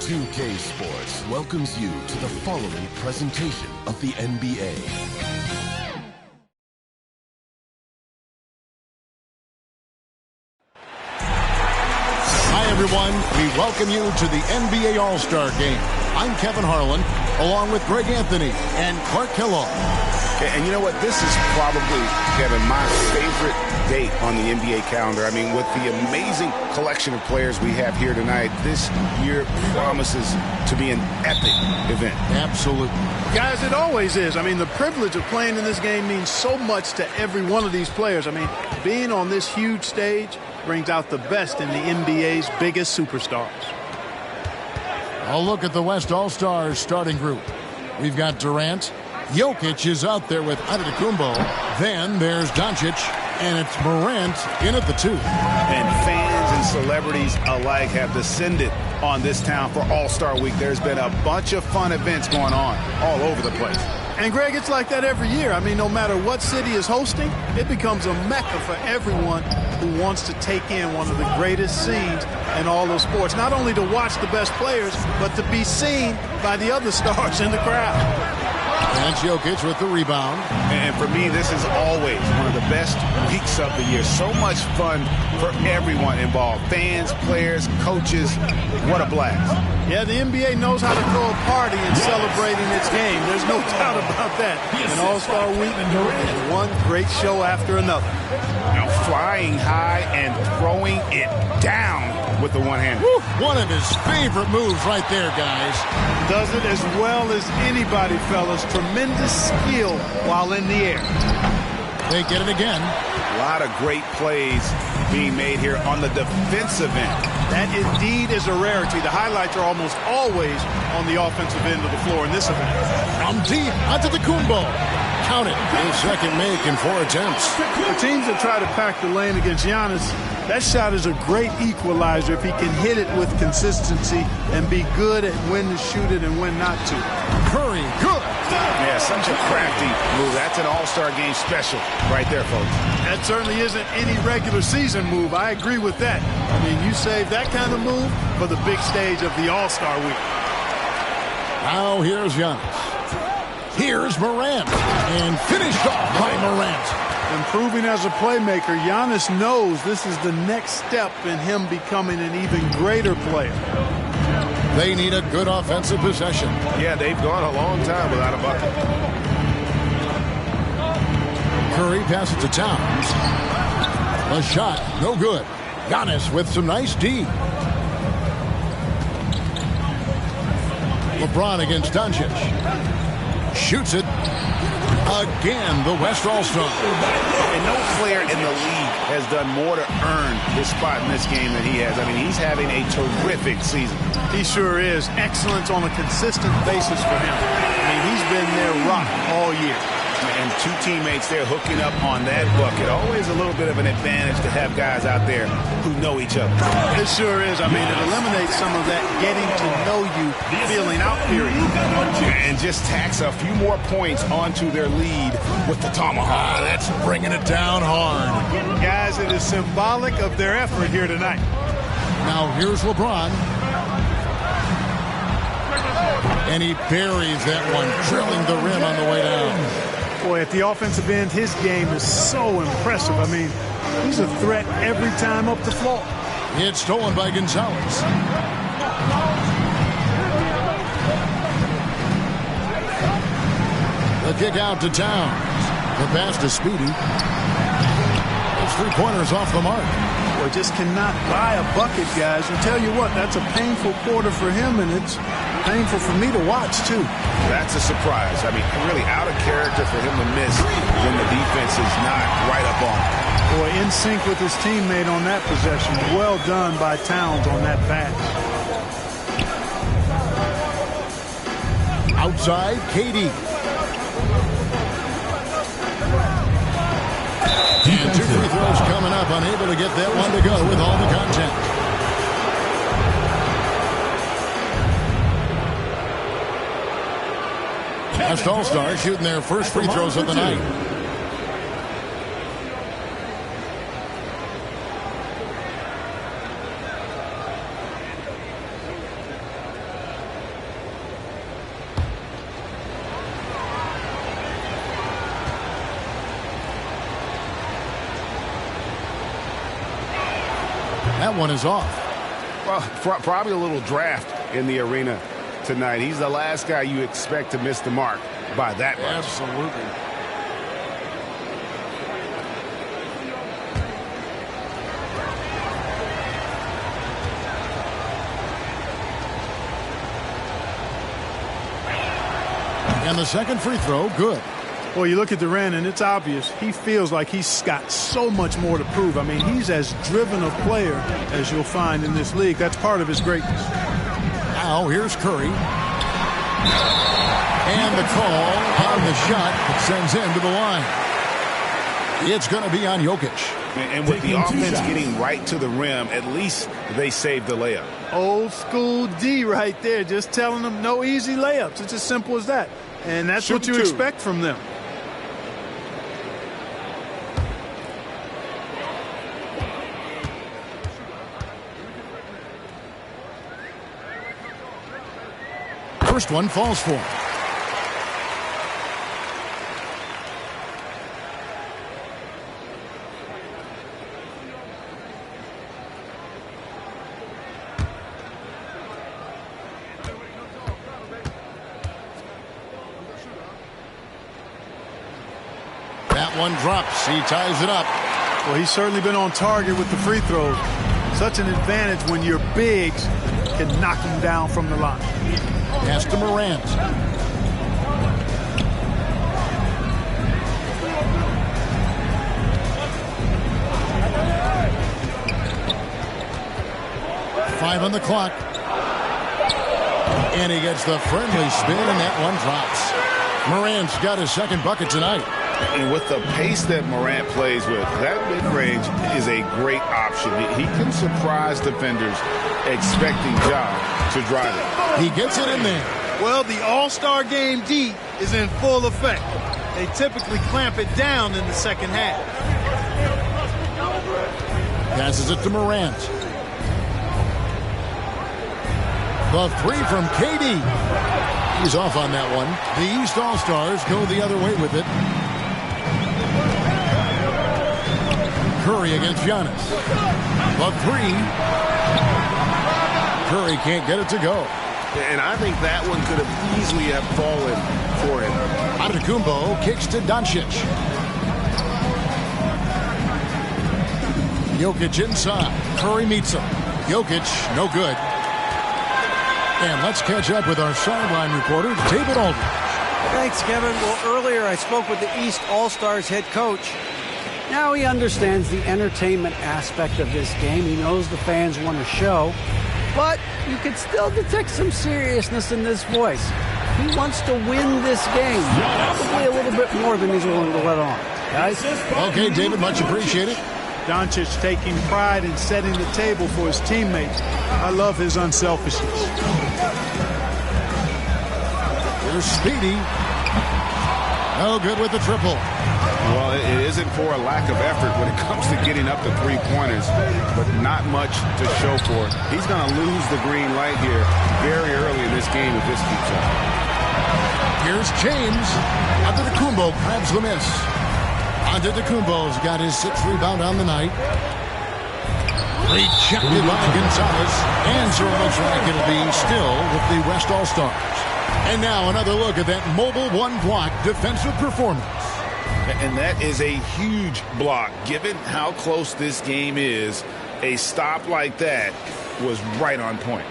2K Sports welcomes you to the following presentation of the NBA. Hi, everyone. We welcome you to the NBA All-Star Game. I'm Kevin Harlan, along with Greg Anthony and Clark Kellogg. And you know what? This is probably, Kevin, my favorite date on the NBA calendar. I mean, with the amazing collection of players we have here tonight, this year promises to be an epic event. Absolutely. Guys, it always is. I mean, the privilege of playing in this game means so much to every one of these players. I mean, being on this huge stage brings out the best in the NBA's biggest superstars. A look at the West All-Stars starting group. We've got Durant. Jokic is out there with Antetokounmpo. Then there's Doncic, and it's Morant in at the 2. And fans and celebrities alike have descended on this town for All-Star Week. There's been a bunch of fun events going on all over the place. And, Greg, it's like that every year. I mean, no matter what city is hosting, it becomes a mecca for everyone who wants to take in one of the greatest scenes in all of sports. Not only to watch the best players, but to be seen by the other stars in the crowd. And Jokic with the rebound. And for me, this is always one of the best weeks of the year. So much fun for everyone involved. Fans, players, coaches. What a blast. Yeah, the NBA knows how to throw a party in celebrating its game. There's no doubt about that. And All-Star Week is one great show after another. Now, flying high and throwing it down with the one hand. One of his favorite moves right there, guys. Does it as well as anybody, fellas. Tremendous skill while in the air. They get it again. A lot of great plays being made here on the defensive end. That indeed is a rarity. The highlights are almost always on the offensive end of the floor in this event. From deep onto the Kumbo. Count it. A second make in 4 attempts. For teams that try to pack the lane against Giannis, that shot is a great equalizer if he can hit it with consistency and be good at when to shoot it and when not to. Curry, good. Yeah, such a crafty move. That's an All-Star Game special right there, folks. That certainly isn't any regular season move. I agree with that. I mean, you save that kind of move for the big stage of the All-Star Week. Now here's Giannis. Here's Morant. And finished off by Morant. Improving as a playmaker, Giannis knows this is the next step in him becoming an even greater player. They need a good offensive possession. Yeah, they've gone a long time without a bucket. Curry passes to Towns. A shot, no good. Giannis with some nice D. LeBron against Doncic. Shoots it. Again, the West All-Star. And no player in the league has done more to earn his spot in this game than he has. I mean, he's having a terrific season. He sure is. Excellence on a consistent basis for him. I mean, he's been their rock all year. And 2 teammates there hooking up on that bucket. Always a little bit of an advantage to have guys out there who know each other. It sure is. I mean, it eliminates some of that getting to know you feeling out period. And just tacks a few more points onto their lead with the tomahawk. That's bringing it down hard. Guys, it is symbolic of their effort here tonight. Now here's LeBron. And he buries that one, drilling the rim on the way down. Boy, at the offensive end, his game is so impressive. I mean, he's a threat every time up the floor. It's stolen by Gonzalez. The kick out to Towns. The pass to Speedy. Those 3-pointers off the mark. Boy, just cannot buy a bucket, guys. And tell you what, that's a painful quarter for him, and it's painful for me to watch, too. That's a surprise. I mean, really out of character for him to miss when the defense is not right up on him. Boy, in sync with his teammate on that possession. Well done by Towns on that pass. Outside, KD. And 2 free throws coming up, unable to get that one to go with all the contact. West All-Stars shooting their first free throws of the night. That one is off. Well, probably a little draft in the arena tonight. He's the last guy you expect to miss the mark by that much. Absolutely. And the second free throw, good. Well, you look at Durant, and it's obvious. He feels like he's got so much more to prove. I mean, he's as driven a player as you'll find in this league. That's part of his greatness. Now, here's Curry. And the call on the shot that sends him to the line. It's going to be on Jokic. And with the offense getting right to the rim, at least they saved the layup. Old school D right there, just telling them no easy layups. It's as simple as that. And that's what you expect from them. First one falls for him. That one drops. He ties it up. Well, he's certainly been on target with the free throws. Such an advantage when your bigs can knock him down from the line. Pass to Morant. Five on the clock. And he gets the friendly spin, and that one drops. Morant's got his second bucket tonight. And with the pace that Morant plays with, that mid-range is a great option. He can surprise defenders expecting Ja to drive it. He gets it in there. Well, the All-Star Game D is in full effect. They typically clamp it down in the second half. Passes it to Morant. The three from KD. He's off on that one. The East All-Stars go the other way with it. Curry against Giannis. The three. Curry can't get it to go. And I think that one could have easily have fallen for him. Antetokounmpo kicks to Doncic. Jokic inside. Curry meets him. Jokic, no good. And let's catch up with our sideline reporter, David Aldridge. Thanks, Kevin. Well, earlier I spoke with the East All-Stars head coach. Now he understands the entertainment aspect of this game. He knows the fans want a show. But you could still detect some seriousness in this voice. He wants to win this game. Probably a little bit more than he's willing to let on. Guys? Okay, David, much appreciated. Doncic taking pride in setting the table for his teammates. I love his unselfishness. Here's Speedy. No good with the triple. Well, it isn't for a lack of effort when it comes to getting up to three-pointers, but not much to show for it. He's going to lose the green light here very early in this game if this keeps up. Here's James. Antetokounmpo grabs the miss. Antetokounmpo's got his sixth rebound on the night. Rejected by Gonzalez. And so it looks like it'll be still with the West All-Stars. And now another look at that mobile one-block defensive performance. And that is a huge block. Given how close this game is, a stop like that was right on point.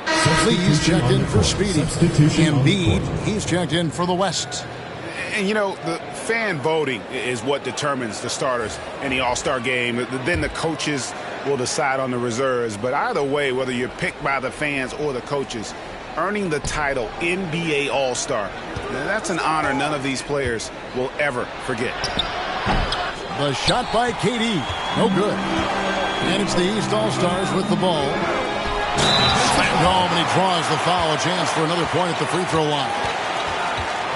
Lee's checked in for Speedy. Embiid, he's checked in for the West. And, you know, the fan voting is what determines the starters in the All-Star game. Then the coaches will decide on the reserves. But either way, whether you're picked by the fans or the coaches, earning the title NBA All-Star, that's an honor none of these players will ever forget. The shot by KD. No good. And it's the East All-Stars with the ball. Slammed home, and he draws the foul. A chance for another point at the free throw line.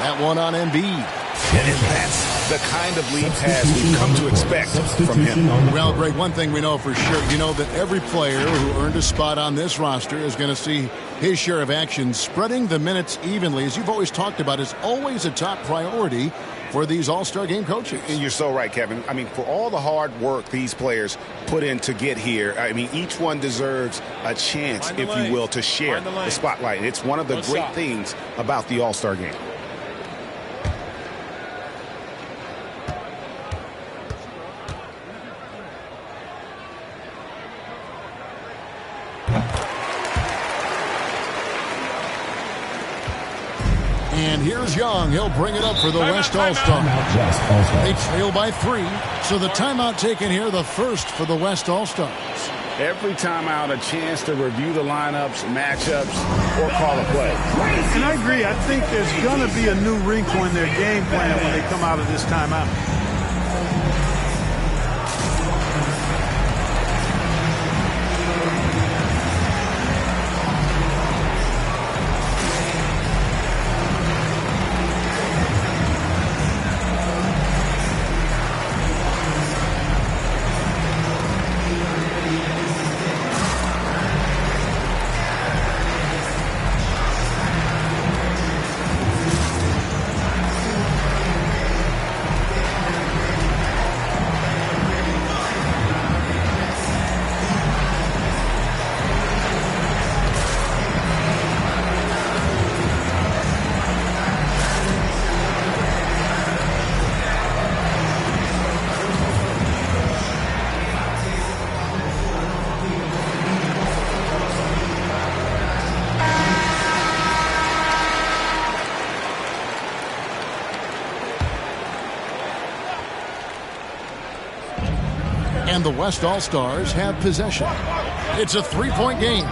That one on Embiid. And that's the kind of lead pass we've come to expect from him. Well, Greg, one thing we know for sure, you know that every player who earned a spot on this roster is going to see his share of action. Spreading the minutes evenly, as you've always talked about, is always a top priority. for these All-Star Game coaches. And you're so right, Kevin. I mean, for all the hard work these players put in to get here, I mean, each one deserves a chance, if you will, to share the spotlight. It's one of the great things about the All-Star Game. And here's Young. He'll bring it up for the West All-Star. They trail by 3. So the timeout taken here, the first for the West All-Stars. Every timeout, a chance to review the lineups, matchups, or call a play. And I agree. I think there's going to be a new wrinkle in their game plan when they come out of this timeout. And the West All-Stars have possession. It's a 3-point game.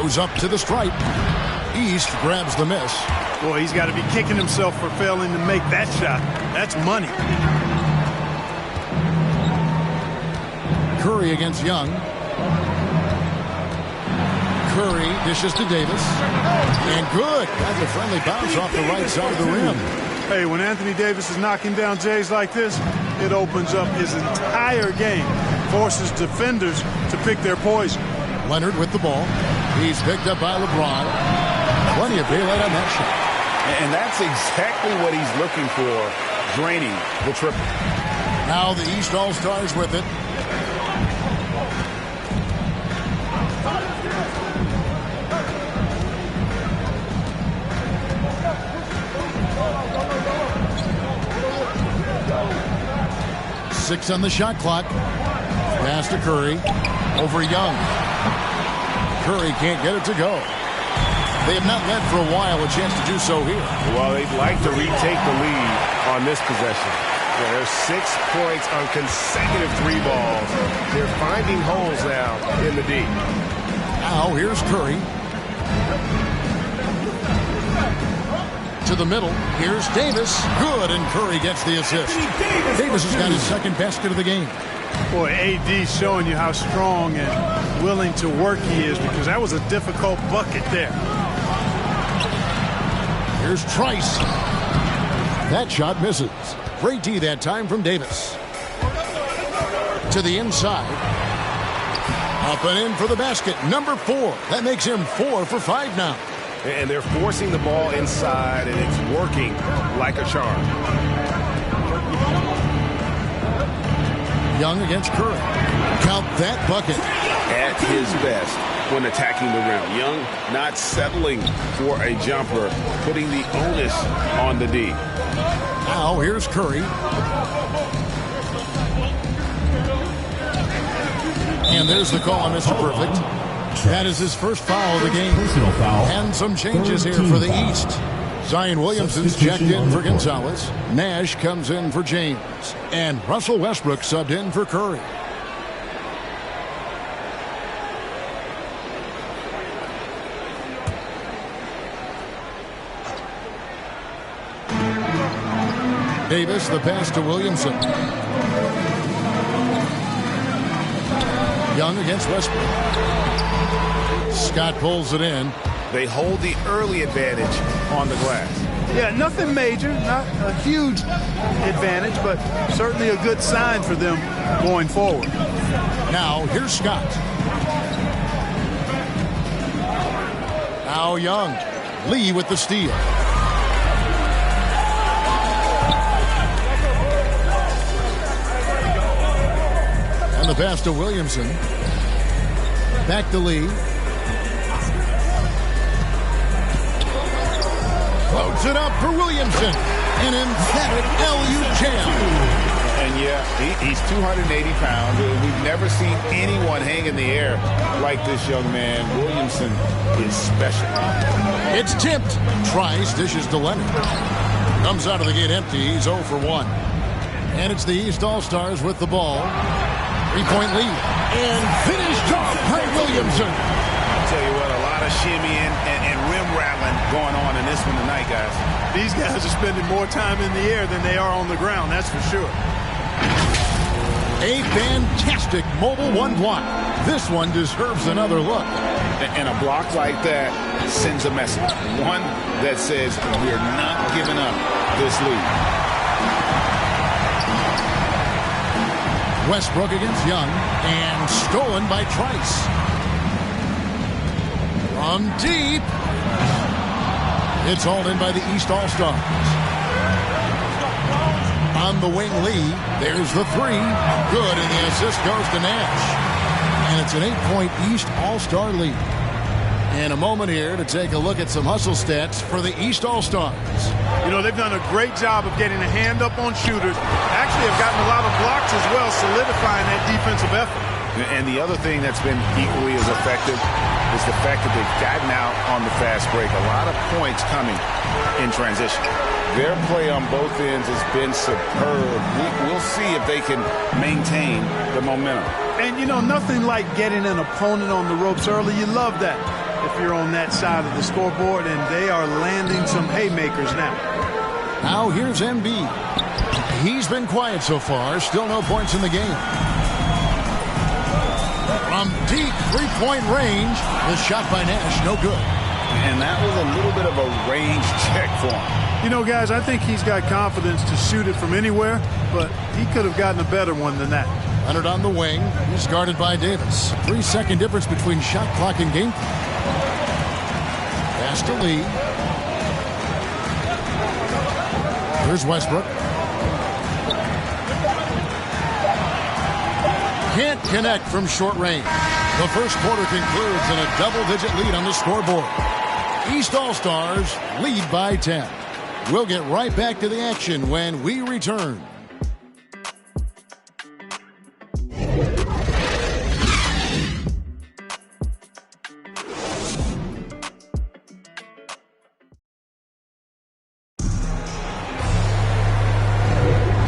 Goes up to the stripe. East grabs the miss. Boy, he's got to be kicking himself for failing to make that shot. That's money. Curry against Young. Curry dishes to Davis. And good. That's a friendly bounce off the right side of the rim. Hey, when Anthony Davis is knocking down Jays like this, it opens up his entire game. Forces defenders to pick their poison. Leonard with the ball. He's picked up by LeBron. Plenty of daylight on that shot. And that's exactly what he's looking for, draining the triple. Now the East All-Stars with it. Six on the shot clock. Pass to Curry. Over Young. Curry can't get it to go. They have not led for a while. A chance to do so here. Well, they'd like to retake the lead on this possession. Yeah, there's 6 points on consecutive 3 balls. They're finding holes now in the D. Now here's Curry. To the middle. Here's Davis. Good, and Curry gets the assist. Davis has got his second basket of the game. Boy, AD showing you how strong and willing to work he is, because that was a difficult bucket there. Here's Trice. That shot misses. Great D that time from Davis. To the inside. Up and in for the basket. Number 4. That makes him 4 for 5 now. And they're forcing the ball inside, and it's working like a charm. Young against Curry. Count that bucket. At his best when attacking the rim. Young not settling for a jumper, putting the onus on the D. Now here's Curry. And there's the call on Mr. Perfect. That is his first foul of the game. And some changes here for the East. Zion Williamson's checked in for Gonzalez. Nash comes in for James. And Russell Westbrook subbed in for Curry. Davis, the pass to Williamson. Young against Westbrook. Scott pulls it in. They hold the early advantage on the glass. Yeah, nothing major, not a huge advantage, but certainly a good sign for them going forward. Now, here's Scott. Now Young. Lee with the steal. And the pass to Williamson. Back to Lee. Floats it up for Williamson. An emphatic LU jam. And yeah, he's 280 pounds. We've never seen anyone hang in the air like this young man. Williamson is special. It's tipped. Trice dishes to Leonard. Comes out of the gate empty. He's 0 for 1. And it's the East All-Stars with the ball. 3-point lead. And finished off by Williamson. I'll tell you what, a lot of shimmying and rim rattling going on in this one tonight, guys. These guys are spending more time in the air than they are on the ground, that's for sure. A fantastic mobile one block. This one deserves another look. And a block like that sends a message. One that says we're not giving up this lead. Westbrook against Young. And stolen by Trice. From deep. It's hauled in by the East All-Stars. On the wing, Lee. There's the three. Good, and the assist goes to Nash. And it's an 8-point East All-Star lead. In a moment here to take a look at some hustle stats for the East All-Stars. You know, they've done a great job of getting a hand up on shooters. Actually have gotten a lot of blocks as well, solidifying that defensive effort. And the other thing that's been equally as effective is the fact that they've gotten out on the fast break. A lot of points coming in transition. Their play on both ends has been superb. We'll see if they can maintain the momentum. And, you know, nothing like getting an opponent on the ropes early. You love that if you're on that side of the scoreboard, and they are landing some haymakers now. Now here's Embiid. He's been quiet so far. Still no points in the game. From deep three-point range, the shot by Nash, no good. And that was a little bit of a range check for him. You know, guys, I think he's got confidence to shoot it from anywhere, but he could have gotten a better one than that. Leonard on the wing. He's guarded by Davis. 3-second difference between shot clock and game clock. Pass to Lee. Here's Westbrook. Can't connect from short range. The first quarter concludes in a double-digit lead on the scoreboard. East All-Stars lead by 10. We'll get right back to the action when we return.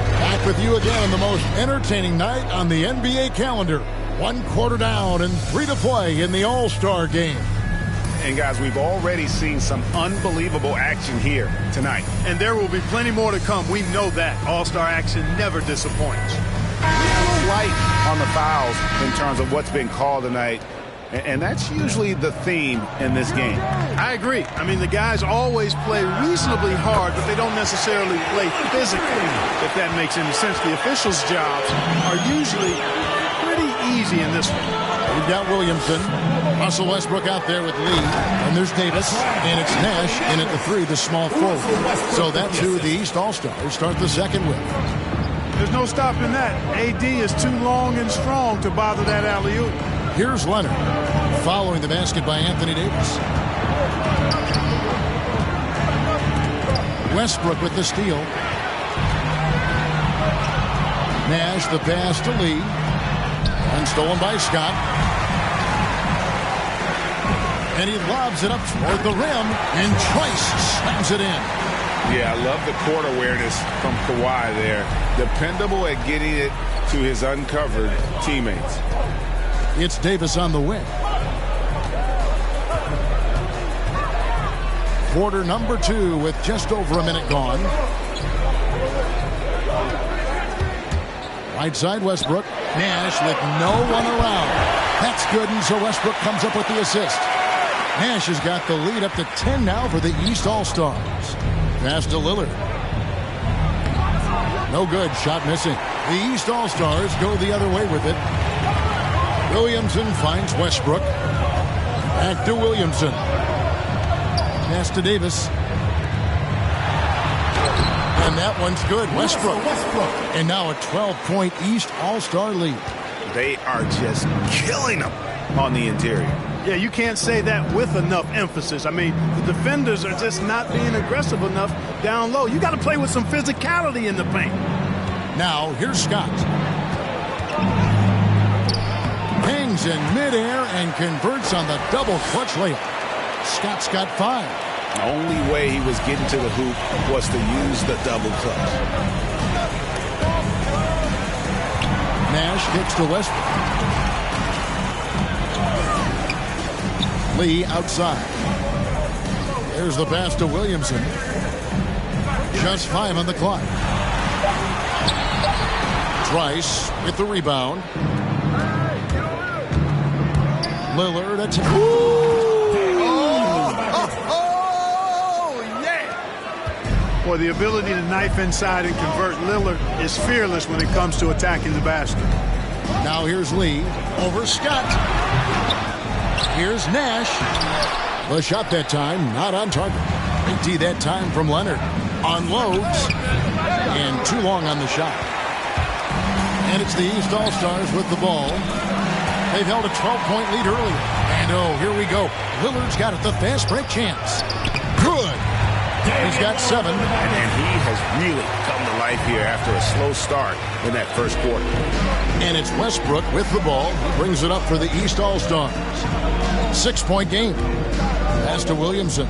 Back with you again on the most entertaining night on the NBA calendar. 1 quarter down and 3 to play in the All-Star game. And, guys, we've already seen some unbelievable action here tonight. And there will be plenty more to come. We know that. All-Star action never disappoints. Light on the fouls in terms of what's been called tonight. And that's usually the theme in this game. I agree. I mean, the guys always play reasonably hard, but they don't necessarily play physically, if that makes any sense. The officials' jobs are usually pretty easy in this one. We've got Williamson. Russell Westbrook out there with Lee. And there's Davis. And it's Nash in at the 3, the small forward. So that's who the East All-Stars start the second with. There's no stopping that. AD is too long and strong to bother that alley-oop. Here's Leonard. Following the basket by Anthony Davis. Westbrook with the steal. Nash the pass to Lee. And stolen by Scott. And he lobs it up toward the rim. And Trice slams it in. Yeah, I love the court awareness from Kawhi there. Dependable at getting it to his uncovered teammates. It's Davis on the wing. Quarter number 2 with just over a minute gone. Right side Westbrook. Nash with no one around. That's good, and so Westbrook comes up with the assist. Nash has got the lead up to 10 now for the East All-Stars. Pass to Lillard. No good. Shot missing. The East All-Stars go the other way with it. Williamson finds Westbrook. Back to Williamson. Pass to Davis. And that one's good. Westbrook. And now a 12-point East All-Star lead. They are just killing them on the interior. Yeah, you can't say that with enough emphasis. I mean, the defenders are just not being aggressive enough down low. You got to play with some physicality in the paint. Now, here's Scott. Hangs in midair and converts on the double clutch layup. Scott's got 5. The only way he was getting to the hoop was to use the double clutch. Nash kicks to Westbrook. Lee outside. There's the pass to Williamson. Just 5 on the clock. Trice with the rebound. Lillard at Boy, the ability to knife inside and convert. Lillard is fearless when it comes to attacking the basket. Now here's Lee over Scott. Here's Nash. The shot that time, not on target. Big D that time from Leonard. Unloads. And too long on the shot. And it's the East All-Stars with the ball. They've held a 12-point lead earlier. And oh, here we go. Lillard's got it, the fast break chance. Good. He's got 7. And he has really come to life here after a slow start in that first quarter. And it's Westbrook with the ball. He brings it up for the East All-Stars. 6-point game. Pass to Williamson.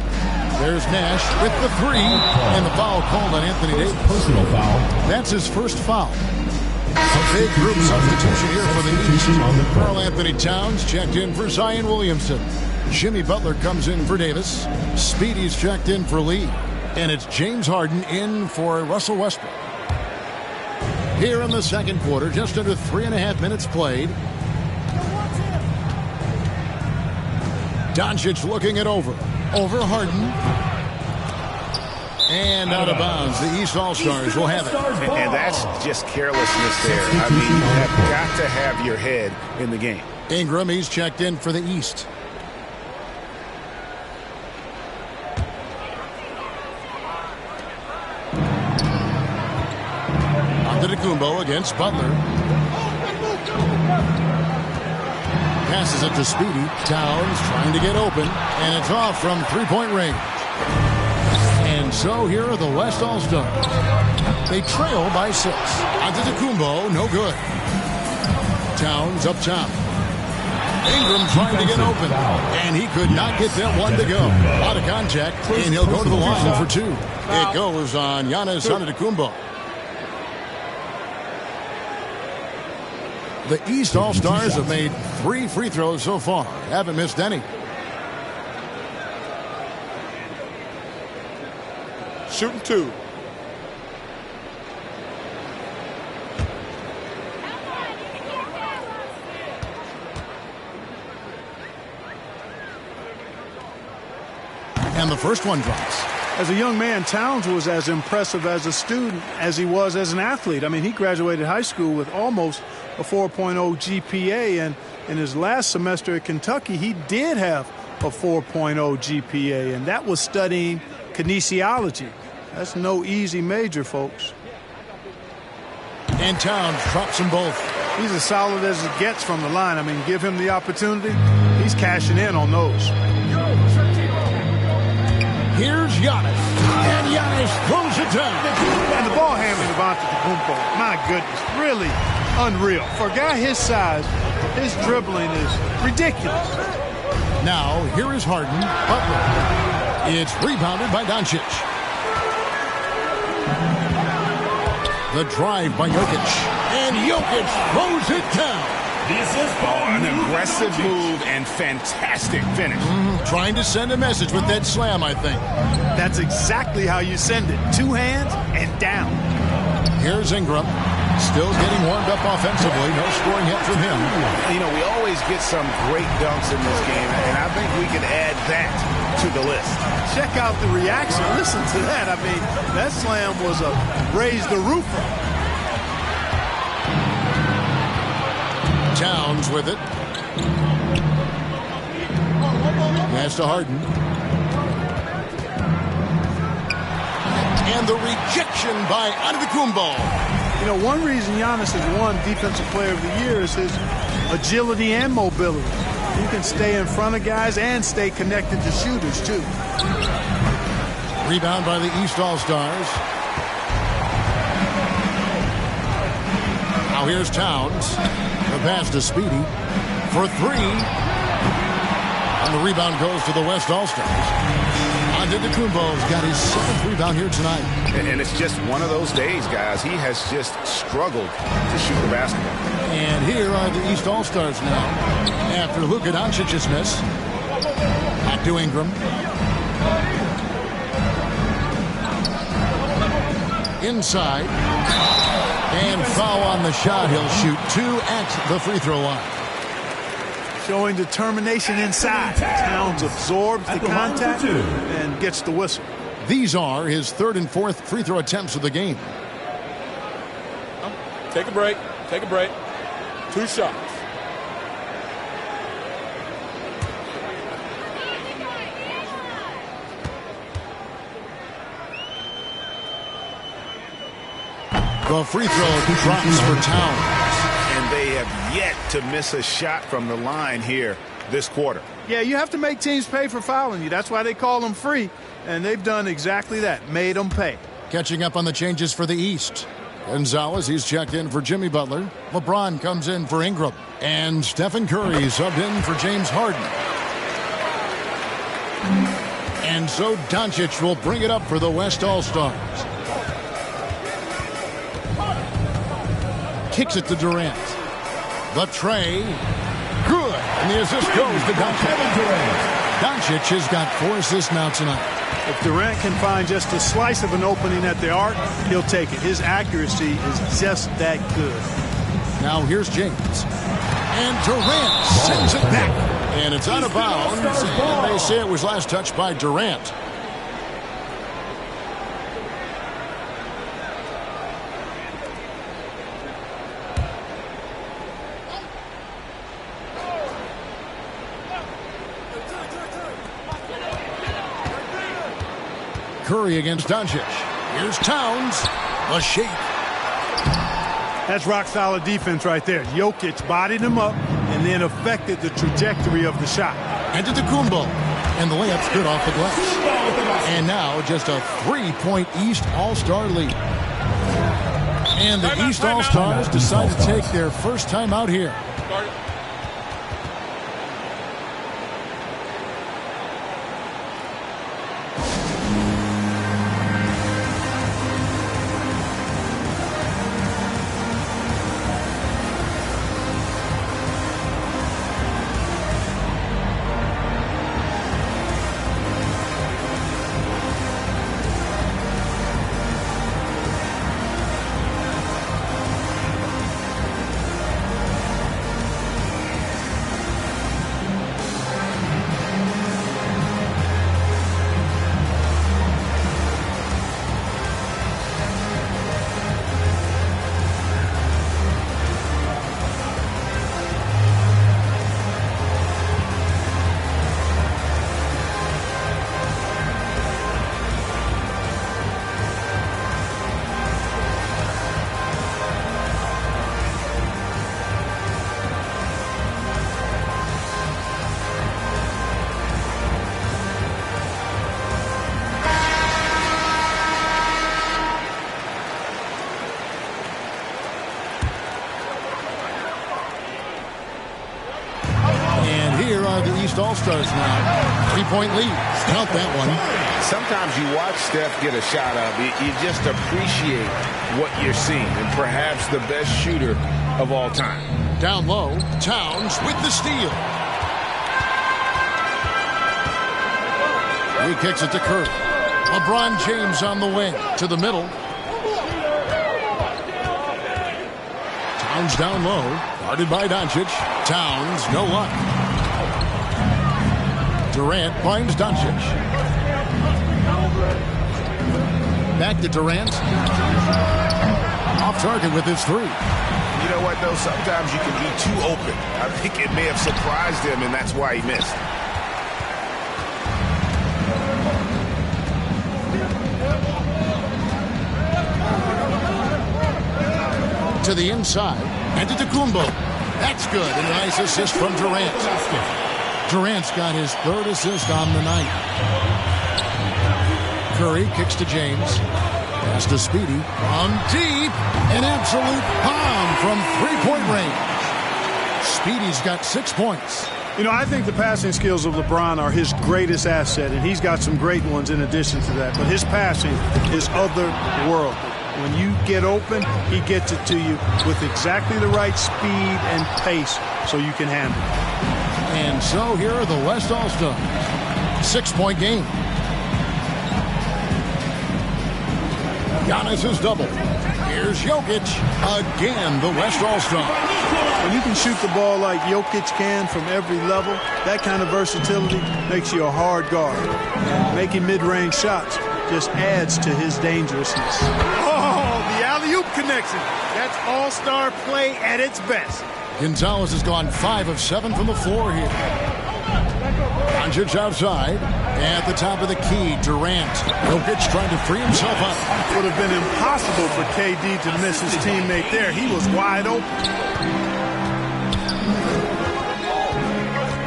There's Nash with the 3. And the foul called on Anthony Davis. Personal foul. That's his first foul. A big group substitution here for the East. Karl Anthony Towns checked in for Zion Williamson. Jimmy Butler comes in for Davis. Speedy's checked in for Lee. And it's James Harden in for Russell Westbrook. Here in the second quarter, just under 3.5 minutes played. Doncic looking it over. Over Harden. And out of bounds. The East All-Stars will have it. And that's just carelessness there. I mean, you have got to have your head in the game. Ingram, he's checked in for the East. Antetokounmpo against Butler. Passes it to Speedy. Towns trying to get open. And it's off from three-point range. And so here are the West All-Stars. They trail by 6. Antetokounmpo, no good. Towns up top. Ingram trying to get open. And he could not get that one to go. Out of contact. And he'll go to the line for 2. It goes on Giannis Antetokounmpo. The East All-Stars have made 3 free throws so far. Haven't missed any. Shooting 2. And the first one drops. As a young man, Towns was as impressive as a student as he was as an athlete. I mean, he graduated high school with almost a 4.0 GPA, and in his last semester at Kentucky, he did have a 4.0 GPA, and that was studying kinesiology. That's no easy major, folks. And Towns drops them both. He's as solid as it gets from the line. I mean, give him the opportunity, he's cashing in on those. Here's Giannis. And Giannis throws it down. And the ball handling of Antetokounmpo, my goodness, really unreal. For a guy his size, his dribbling is ridiculous. Now, here is Harden. Butler. It's rebounded by Doncic. The drive by Jokic. And Jokic throws it down. An aggressive move and fantastic finish. Trying to send a message with that slam, I think. That's exactly how you send it. 2 hands and down. Here's Ingram. Still getting warmed up offensively. No scoring hit from him. You know, we always get some great dunks in this game, and I think we can add that to the list. Check out the reaction. Listen to that. I mean, that slam was a raise the roofer. Towns with it. Pass to Harden. And the rejection by Antetokounmpo. You know, one reason Giannis has won Defensive Player of the Year is his agility and mobility. He can stay in front of guys and stay connected to shooters, too. Rebound by the East All-Stars. Now here's Towns. The pass to Speedy for three. And the rebound goes to the West All-Stars. Antetokounmpo's got his 7th rebound here tonight. And it's just one of those days, guys. He has just struggled to shoot the basketball. And here are the East All-Stars now. After Luka Doncic's miss. Back to Ingram. Inside. And foul on the shot. He'll shoot 2 at the free throw line. Showing determination inside. Towns absorbs the contact and gets the whistle. These are his 3rd and 4th free throw attempts of the game. Take a break. Take a break. 2 shots. The free throw drops for Towns. And they have yet to miss a shot from the line here this quarter. Yeah, you have to make teams pay for fouling you. That's why they call them free. And they've done exactly that, made them pay. Catching up on the changes for the East. Gonzalez, he's checked in for Jimmy Butler. LeBron comes in for Ingram. And Stephen Curry subbed in for James Harden. And so Doncic will bring it up for the West All-Stars. Kicks it to Durant. The tray. Good. And the assist goes to Doncic. Doncic has got 4 assists now tonight. If Durant can find just a slice of an opening at the arc, he'll take it. His accuracy is just that good. Now here's James. And Durant sends it back. And it's out of bounds. And they say it was last touched by Durant. Curry against Doncic. Here's Towns. A shake. That's rock-solid defense right there. Jokic bodied him up and then affected the trajectory of the shot. Antetokounmpo. And the layup's good off the glass. And now just a 3-point East All-Star lead. And the East All-Stars decide to take their first time out here. All-Stars now. 3-point lead. Count that one. Sometimes you watch Steph get a shot up. You just appreciate what you're seeing. And perhaps the best shooter of all time. Down low. Towns with the steal. He kicks it to Curry. LeBron James on the wing. To the middle. Towns down low. Guarded by Doncic. Towns, no luck. Durant finds Doncic. Back to Durant. Off target with his 3. You know what, though? Sometimes you can be too open. I think it may have surprised him, and that's why he missed. To the inside. And to Antetokounmpo. That's good. And a nice assist from Durant. Durant's got his third assist on the night. Curry kicks to James. Pass to Speedy. On deep. An absolute bomb from three-point range. Speedy's got 6 points. You know, I think the passing skills of LeBron are his greatest asset, and he's got some great ones in addition to that. But his passing is otherworldly. When you get open, he gets it to you with exactly the right speed and pace so you can handle it. And so here are the West All-Stars. 6-point game. Giannis' double. Here's Jokic. Again, the West All-Star. When you can shoot the ball like Jokic can from every level, that kind of versatility makes you a hard guard. And making mid-range shots just adds to his dangerousness. Oh, the alley-oop connection. That's all-star play at its best. Gonzalez has gone 5 of 7 from the floor here. Doncic outside. At the top of the key, Durant. Jokic trying to free himself up. Would have been impossible for KD to miss his teammate there. He was wide open.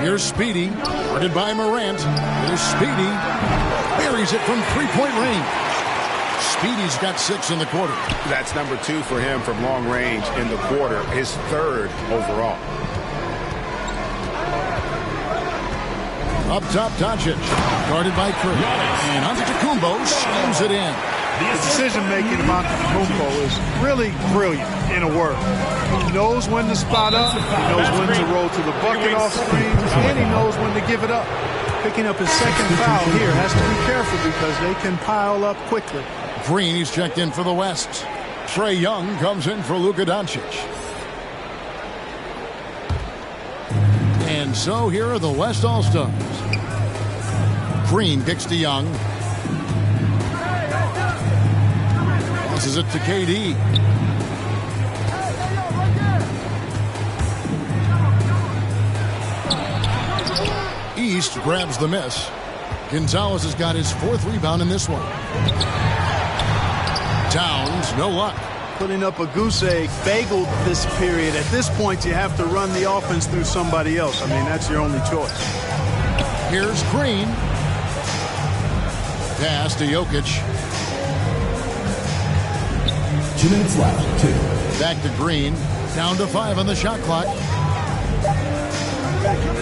Here's Speedy. Guarded by Morant. Here's Speedy. Buries it from three-point range. Speedy's got 6 in the quarter. That's number 2 for him from long range in the quarter. His 3rd overall. Up top, Doncic. Guarded by Curry. And Antetokounmpo slams it in. The decision-making of Antetokounmpo is really brilliant, in a word. He knows when to spot up, he knows when to roll to the bucket off screen, and he knows when to give it up. Picking up his second foul here has to be careful because they can pile up quickly. Green, he's checked in for the West. Trae Young comes in for Luka Doncic. And so here are the West All-Stars. Green kicks to Young. Passes it to KD. East grabs the miss. Gonzalez has got his 4th rebound in this one. Towns, no luck. Putting up a goose egg, bageled this period. At this point, you have to run the offense through somebody else. I mean, that's your only choice. Here's Green. Pass to Jokic. 2 minutes left. 2. Back to Green. Down to 5 on the shot clock.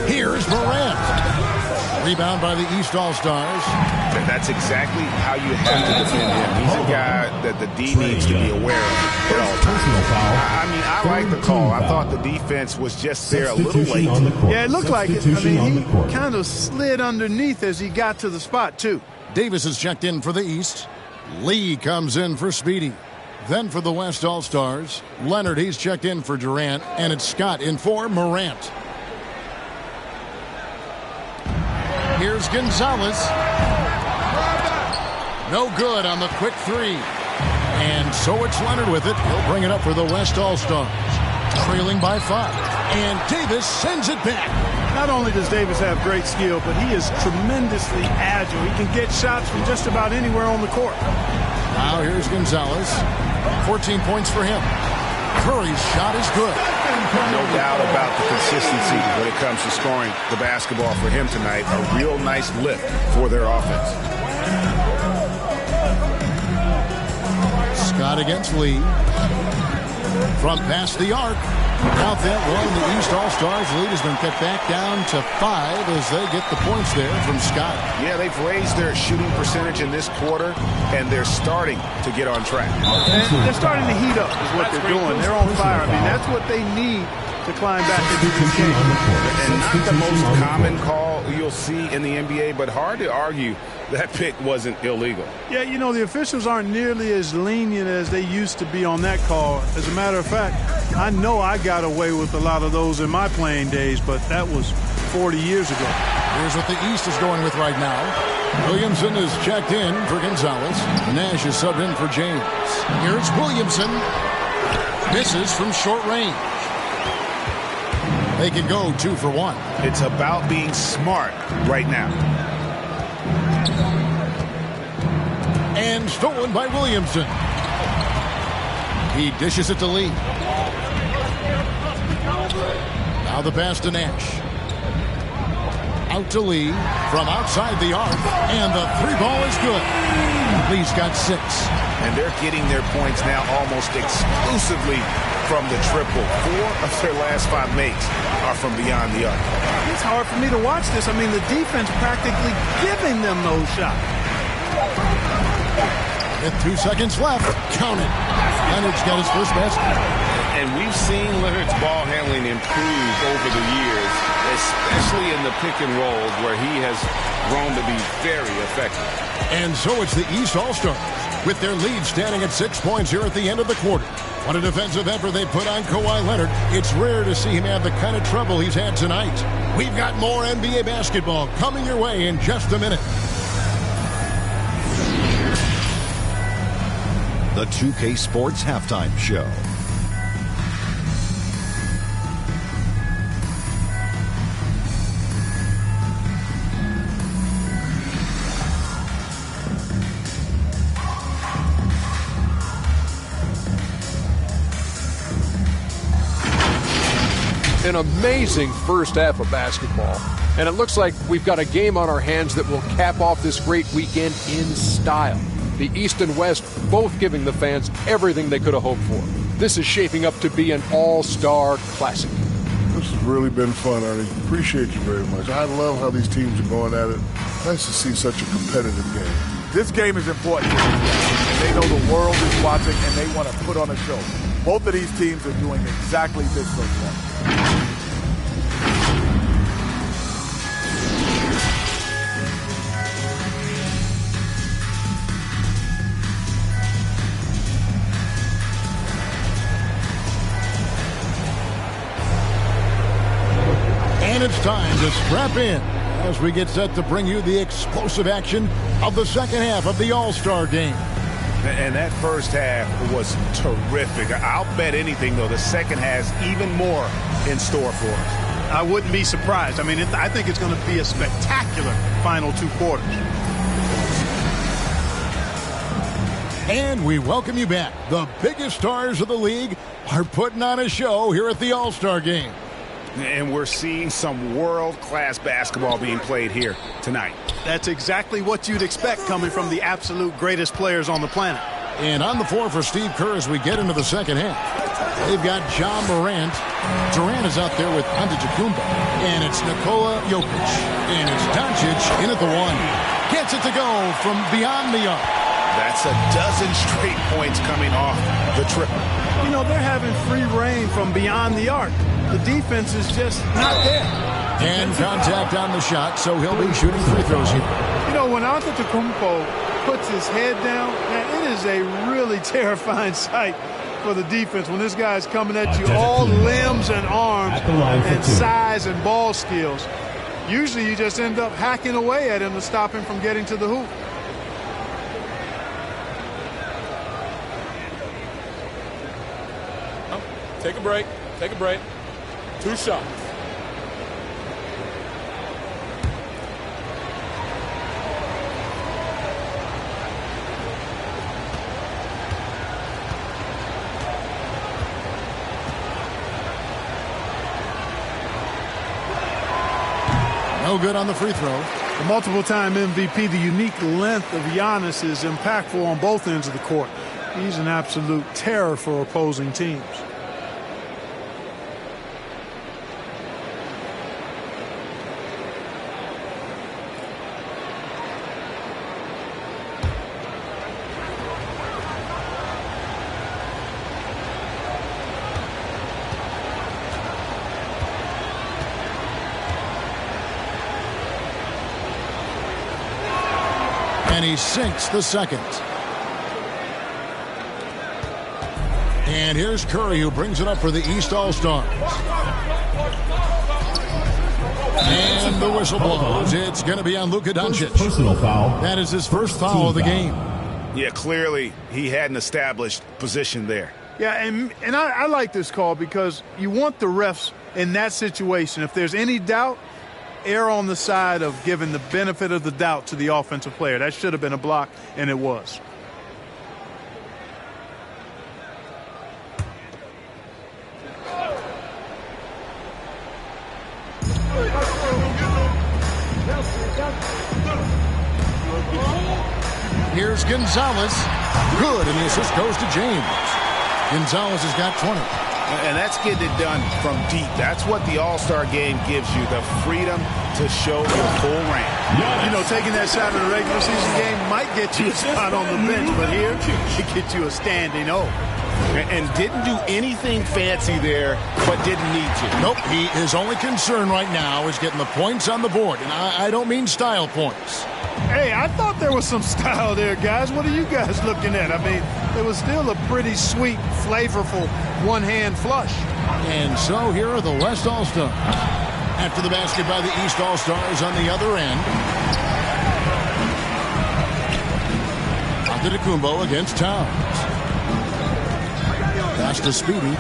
Here's Morant. Rebound by the East All-Stars. That's exactly how you have to defend him. He's a guy that the D needs to be aware of at all times. I mean, I like the call. I thought the defense was just there a little late. Yeah, it looked like it. I mean, he kind of slid underneath as he got to the spot, too. Davis is checked in for the East. Lee comes in for Speedy. Then for the West All-Stars, Leonard, he's checked in for Durant. And it's Scott in for Morant. Here's Gonzalez. No good on the quick 3. And so it's Leonard with it. He'll bring it up for the West All-Stars. Trailing by 5. And Davis sends it back. Not only does Davis have great skill, but he is tremendously agile. He can get shots from just about anywhere on the court. Now here's Gonzalez. 14 points for him. Curry's shot is good. No doubt about the consistency when it comes to scoring the basketball for him tonight. A real nice lift for their offense. Scott against Lee. From past the arc. Without that one, the East All-Stars lead has been cut back down to 5 as they get the points there from Scott. Yeah, they've raised their shooting percentage in this quarter, and they're starting to get on track. And they're starting to heat up is what they're doing. They're on fire. I mean, that's what they need to climb back into this game. And not the most common call you'll see in the NBA, but hard to argue that pick wasn't illegal. Yeah, you know, the officials aren't nearly as lenient as they used to be on that call. As a matter of fact, I know I got away with a lot of those in my playing days, but that was 40 years ago. Here's what the East is going with right now. Williamson is checked in for Gonzalez. Nash is subbed in for James. Here's Williamson. Misses from short range. They can go 2 for 1. It's about being smart right now. And stolen by Williamson. He dishes it to Lee. Now the pass to Nash. Out to Lee from outside the arc, and the three ball is good. Lee's got 6. And they're getting their points now almost exclusively from the triple. 4 of their last 5 makes are from beyond the arc. It's hard for me to watch this. I mean, the defense practically giving them those shots. With 2 seconds left, count it. Leonard's got his first basket. And we've seen Leonard's ball handling improve over the years, especially in the pick and rolls where he has grown to be very effective. And so it's the East All-Stars with their lead standing at 6 points here at the end of the quarter. What a defensive effort they put on Kawhi Leonard. It's rare to see him have the kind of trouble he's had tonight. We've got more NBA basketball coming your way in just a minute. The 2K Sports Halftime Show. An amazing first half of basketball. And it looks like we've got a game on our hands that will cap off this great weekend in style. The East and West both giving the fans everything they could have hoped for. This is shaping up to be an all-star classic. This has really been fun, Ernie. Appreciate you very much. I love how these teams are going at it. Nice to see such a competitive game. This game is important to these guys, and they know the world is watching, and they want to put on a show. Both of these teams are doing exactly this so far. And it's time to strap in as we get set to bring you the explosive action of the second half of the All-Star game. And that first half was terrific. I'll bet anything, though, the second has even more in store for us. I wouldn't be surprised. I mean, I think it's going to be a spectacular final 2 quarters. And we welcome you back. The biggest stars of the league are putting on a show here at the All-Star game. And we're seeing some world-class basketball being played here tonight. That's exactly what you'd expect coming from the absolute greatest players on the planet. And on the floor for Steve Kerr as we get into the second half. They've got John Morant. Durant is out there with Antetokounmpo. And it's Nikola Jokic. And it's Doncic in at the 1. Gets it to go from beyond the arc. That's a dozen straight points coming off the triple. You know, they're having free reign from beyond the arc. The defense is just not there. And contact on the shot, so he'll be shooting free throws here. You know, when Antetokounmpo puts his head down, man, it is a really terrifying sight for the defense when this guy's coming at you all limbs and arms and size and ball skills. Usually you just end up hacking away at him to stop him from getting to the hoop. Take a break. Take a break. 2 shots. No good on the free throw. The multiple-time MVP, the unique length of Giannis is impactful on both ends of the court. He's an absolute terror for opposing teams. And he sinks the second. And here's Curry, who brings it up for the East All-Stars. And the whistle blows. It's going to be on Luka Doncic. Personal foul. That is his first foul of the game. Yeah, clearly he had an established position there. Yeah, and I like this call because you want the refs in that situation. If there's any doubt, err on the side of giving the benefit of the doubt to the offensive player. That should have been a block, and it was. Here's Gonzalez. Good, and the assist goes to James. Gonzalez has got 20. And that's getting it done from deep. That's what the All-Star game gives you, the freedom to show your full range. You know, taking that shot in a regular season game might get you a spot on the bench, but here, it gets you a standing O. And didn't do anything fancy there, but didn't need to. Nope, his only concern right now is getting the points on the board. And I don't mean style points. Hey, I thought there was some style there, guys. What are you guys looking at? I mean, it was still a pretty sweet, flavorful one-hand flush. And so here are the West All-Stars. After the basket by the East All-Stars on the other end. Antetokounmpo against Towns. Pass to Speedy.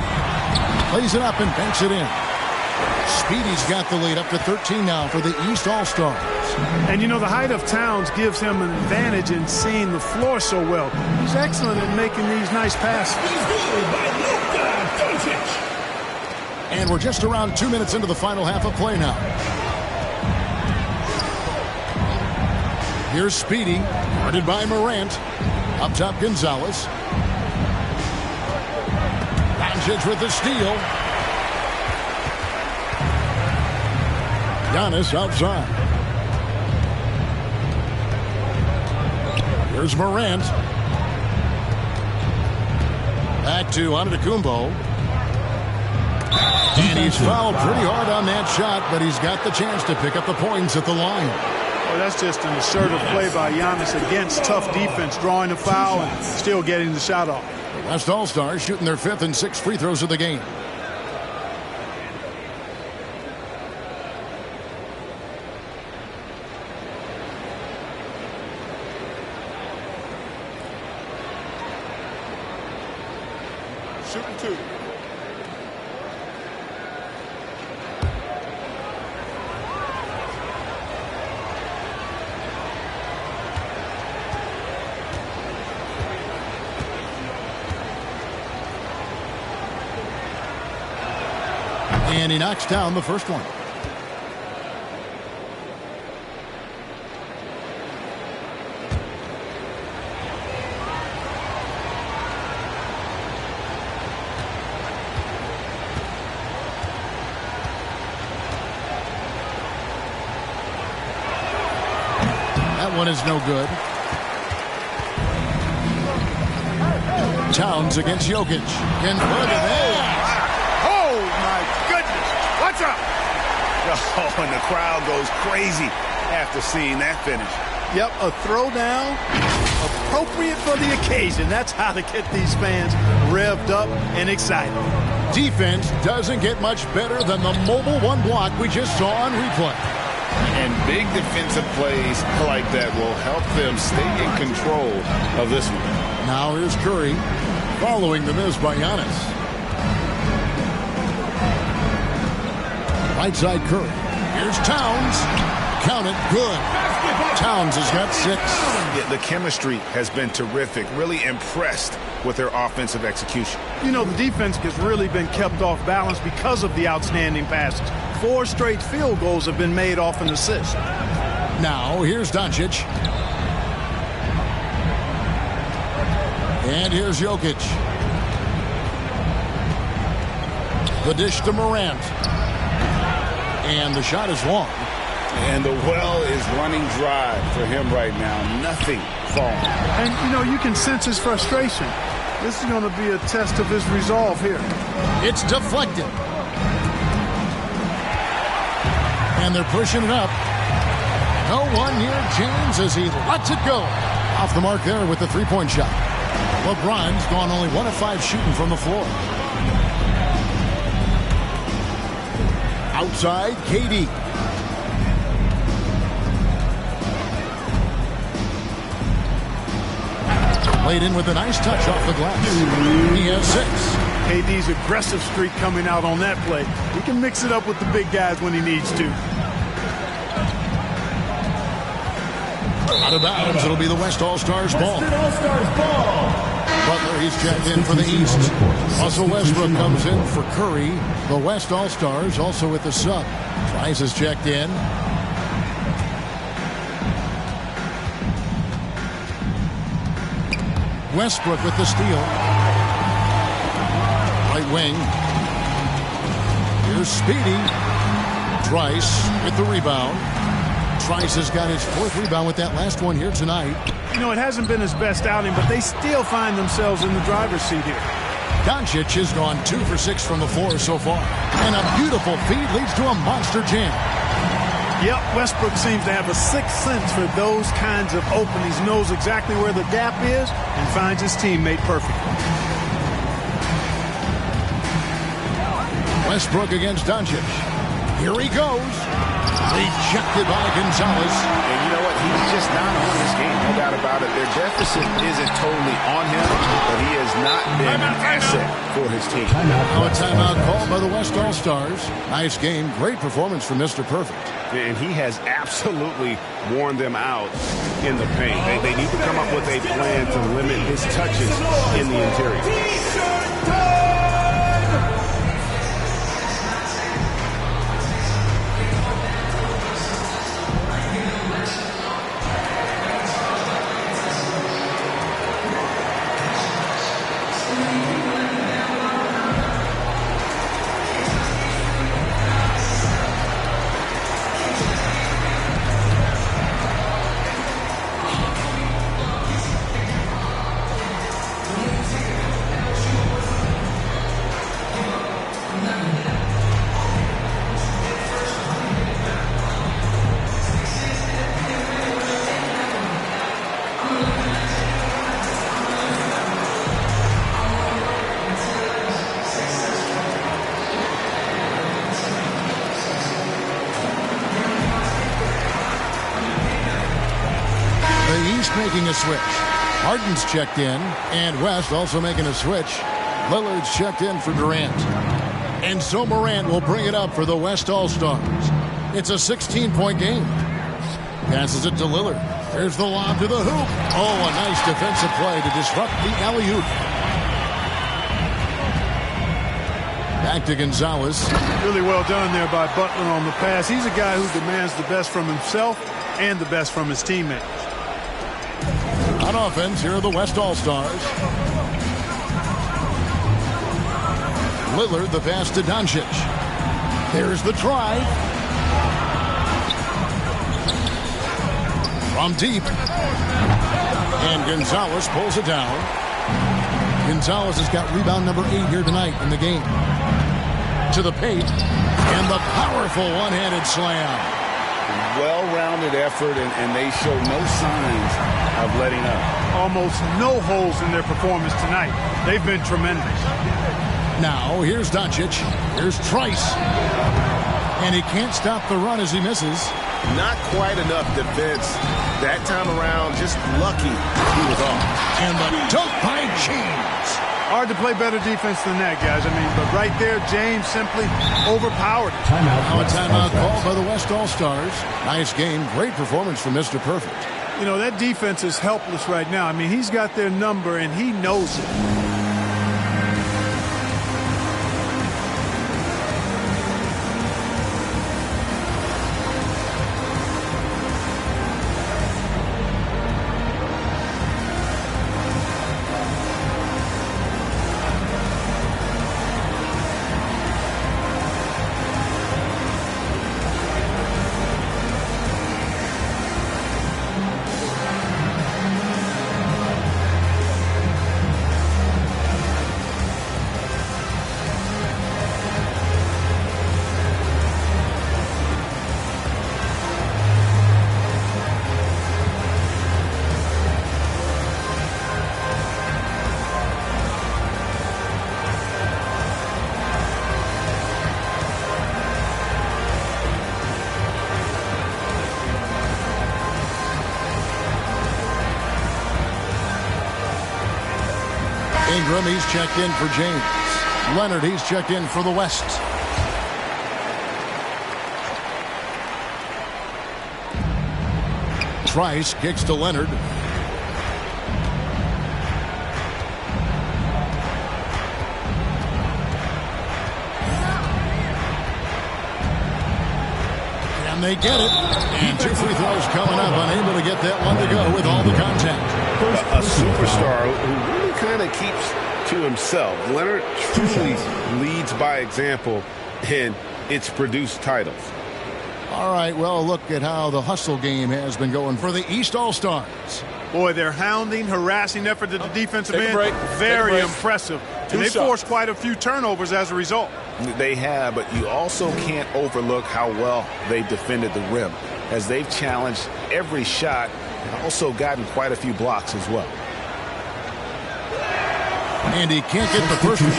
Plays it up and banks it in. Speedy's got the lead up to 13 now for the East All-Stars. And, you know, the height of Towns gives him an advantage in seeing the floor so well. He's excellent at making these nice passes. And we're just around 2 minutes into the final half of play now. Here's Speedy, guarded by Morant. Up top, Gonzalez. Doncic with the steal. Giannis outside. Here's Morant. Back to Antetokounmpo. And he's fouled pretty hard on that shot, but he's got the chance to pick up the points at the line. Well, that's just an assertive play by Giannis against tough defense, drawing a foul and still getting the shot off. The West All-Stars shooting their 5th and 6th free throws of the game. Shooting 2. And he knocks down the first one. That one is no good. Towns against Jokic. And look at that. Oh, my goodness. Watch out. Oh, and the crowd goes crazy after seeing that finish. Yep, a throwdown appropriate for the occasion. That's how to get these fans revved up and excited. Defense doesn't get much better than the mobile one block we just saw on replay. And big defensive plays like that will help them stay in control of this one. Now here's Curry following the miss by Giannis. Right side Curry. Here's Towns. Count it. Good. Towns has got 6. Yeah, the chemistry has been terrific. Really impressed with their offensive execution. You know, the defense has really been kept off balance because of the outstanding passes. 4 straight field goals have been made off an assist. Now here's Doncic. And here's Jokic. The dish to Morant. And the shot is long. And the well is running dry for him right now. Nothing falling. And, you know, you can sense his frustration. This is going to be a test of his resolve here. It's deflected. And they're pushing it up. No one near James as he lets it go. Off the mark there with the three-point shot. LeBron's gone only 1 of 5 shooting from the floor. Outside, KD. Played in with a nice touch off the glass. He has 6. KD's aggressive streak coming out on that play. He can mix it up with the big guys when he needs to. Out of bounds, it'll be the West All-Stars ball. Butler, he's checked in for the East. Russell Westbrook comes in for Curry. The West All-Stars also with the sub. Trice is checked in. Westbrook with the steal. Right wing. Here's Speedy. Trice with the rebound. Trice has got his 4th rebound with that last one here tonight. You know, it hasn't been his best outing, but they still find themselves in the driver's seat here. Doncic has gone 2 for 6 from the floor so far. And a beautiful feed leads to a monster jam. Yep, Westbrook seems to have a sixth sense for those kinds of openings. Knows exactly where the gap is and finds his teammate perfectly. Westbrook against Doncic. Here he goes. Rejected by Gonzalez. And you know what? He's just not on this game. No doubt about it. Their deficit isn't totally on him, but he has not been an asset for his team. Now a timeout called by the West All-Stars. Nice game. Great performance from Mr. Perfect. And he has absolutely worn them out in the paint. They need to come up with a plan to limit his touches in the interior. Making a switch. Harden's checked in, and West also making a switch. Lillard's checked in for Durant. And so Morant will bring it up for the West All-Stars. It's a 16-point game. Passes it to Lillard. There's the lob to the hoop. Oh, a nice defensive play to disrupt the alley-oop. Back to Gonzalez. Really well done there by Butler on the pass. He's a guy who demands the best from himself and the best from his teammates. On offense, here are the West All-Stars. Lillard, the pass to Doncic. There's the try. From deep. And Gonzalez pulls it down. Gonzalez has got rebound number 8 here tonight in the game. To the paint. And the powerful one-handed slam. Well-rounded effort, and they show no signs of letting up. Almost no holes in their performance tonight. They've been tremendous. Now, here's Doncic. Here's Trice. And he can't stop the run as he misses. Not quite enough defense that time around. Just lucky he was off. And the dunk by James. Hard to play better defense than that, guys. I mean, but right there, James simply overpowered it. Now a timeout called by the West All-Stars. Nice game. Great performance from Mr. Perfect. You know, that defense is helpless right now. I mean, he's got their number, and he knows it. Ingram, he's checked in for James. Leonard, he's checked in for the West. Trice kicks to Leonard. And they get it. And 2 free throws coming up. Unable to get that one to go with all the contact. A superstar who really kind of keeps to himself. Leonard truly leads by example, and it's produced titles. All right, well, look at how the hustle game has been going for the East All-Stars. Boy, their hounding, harassing effort at the defensive end, very impressive. And they forced quite a few turnovers as a result. They have, but you also can't overlook how well they defended the rim, as they've challenged every shot and also gotten quite a few blocks as well. And he can't get the first one.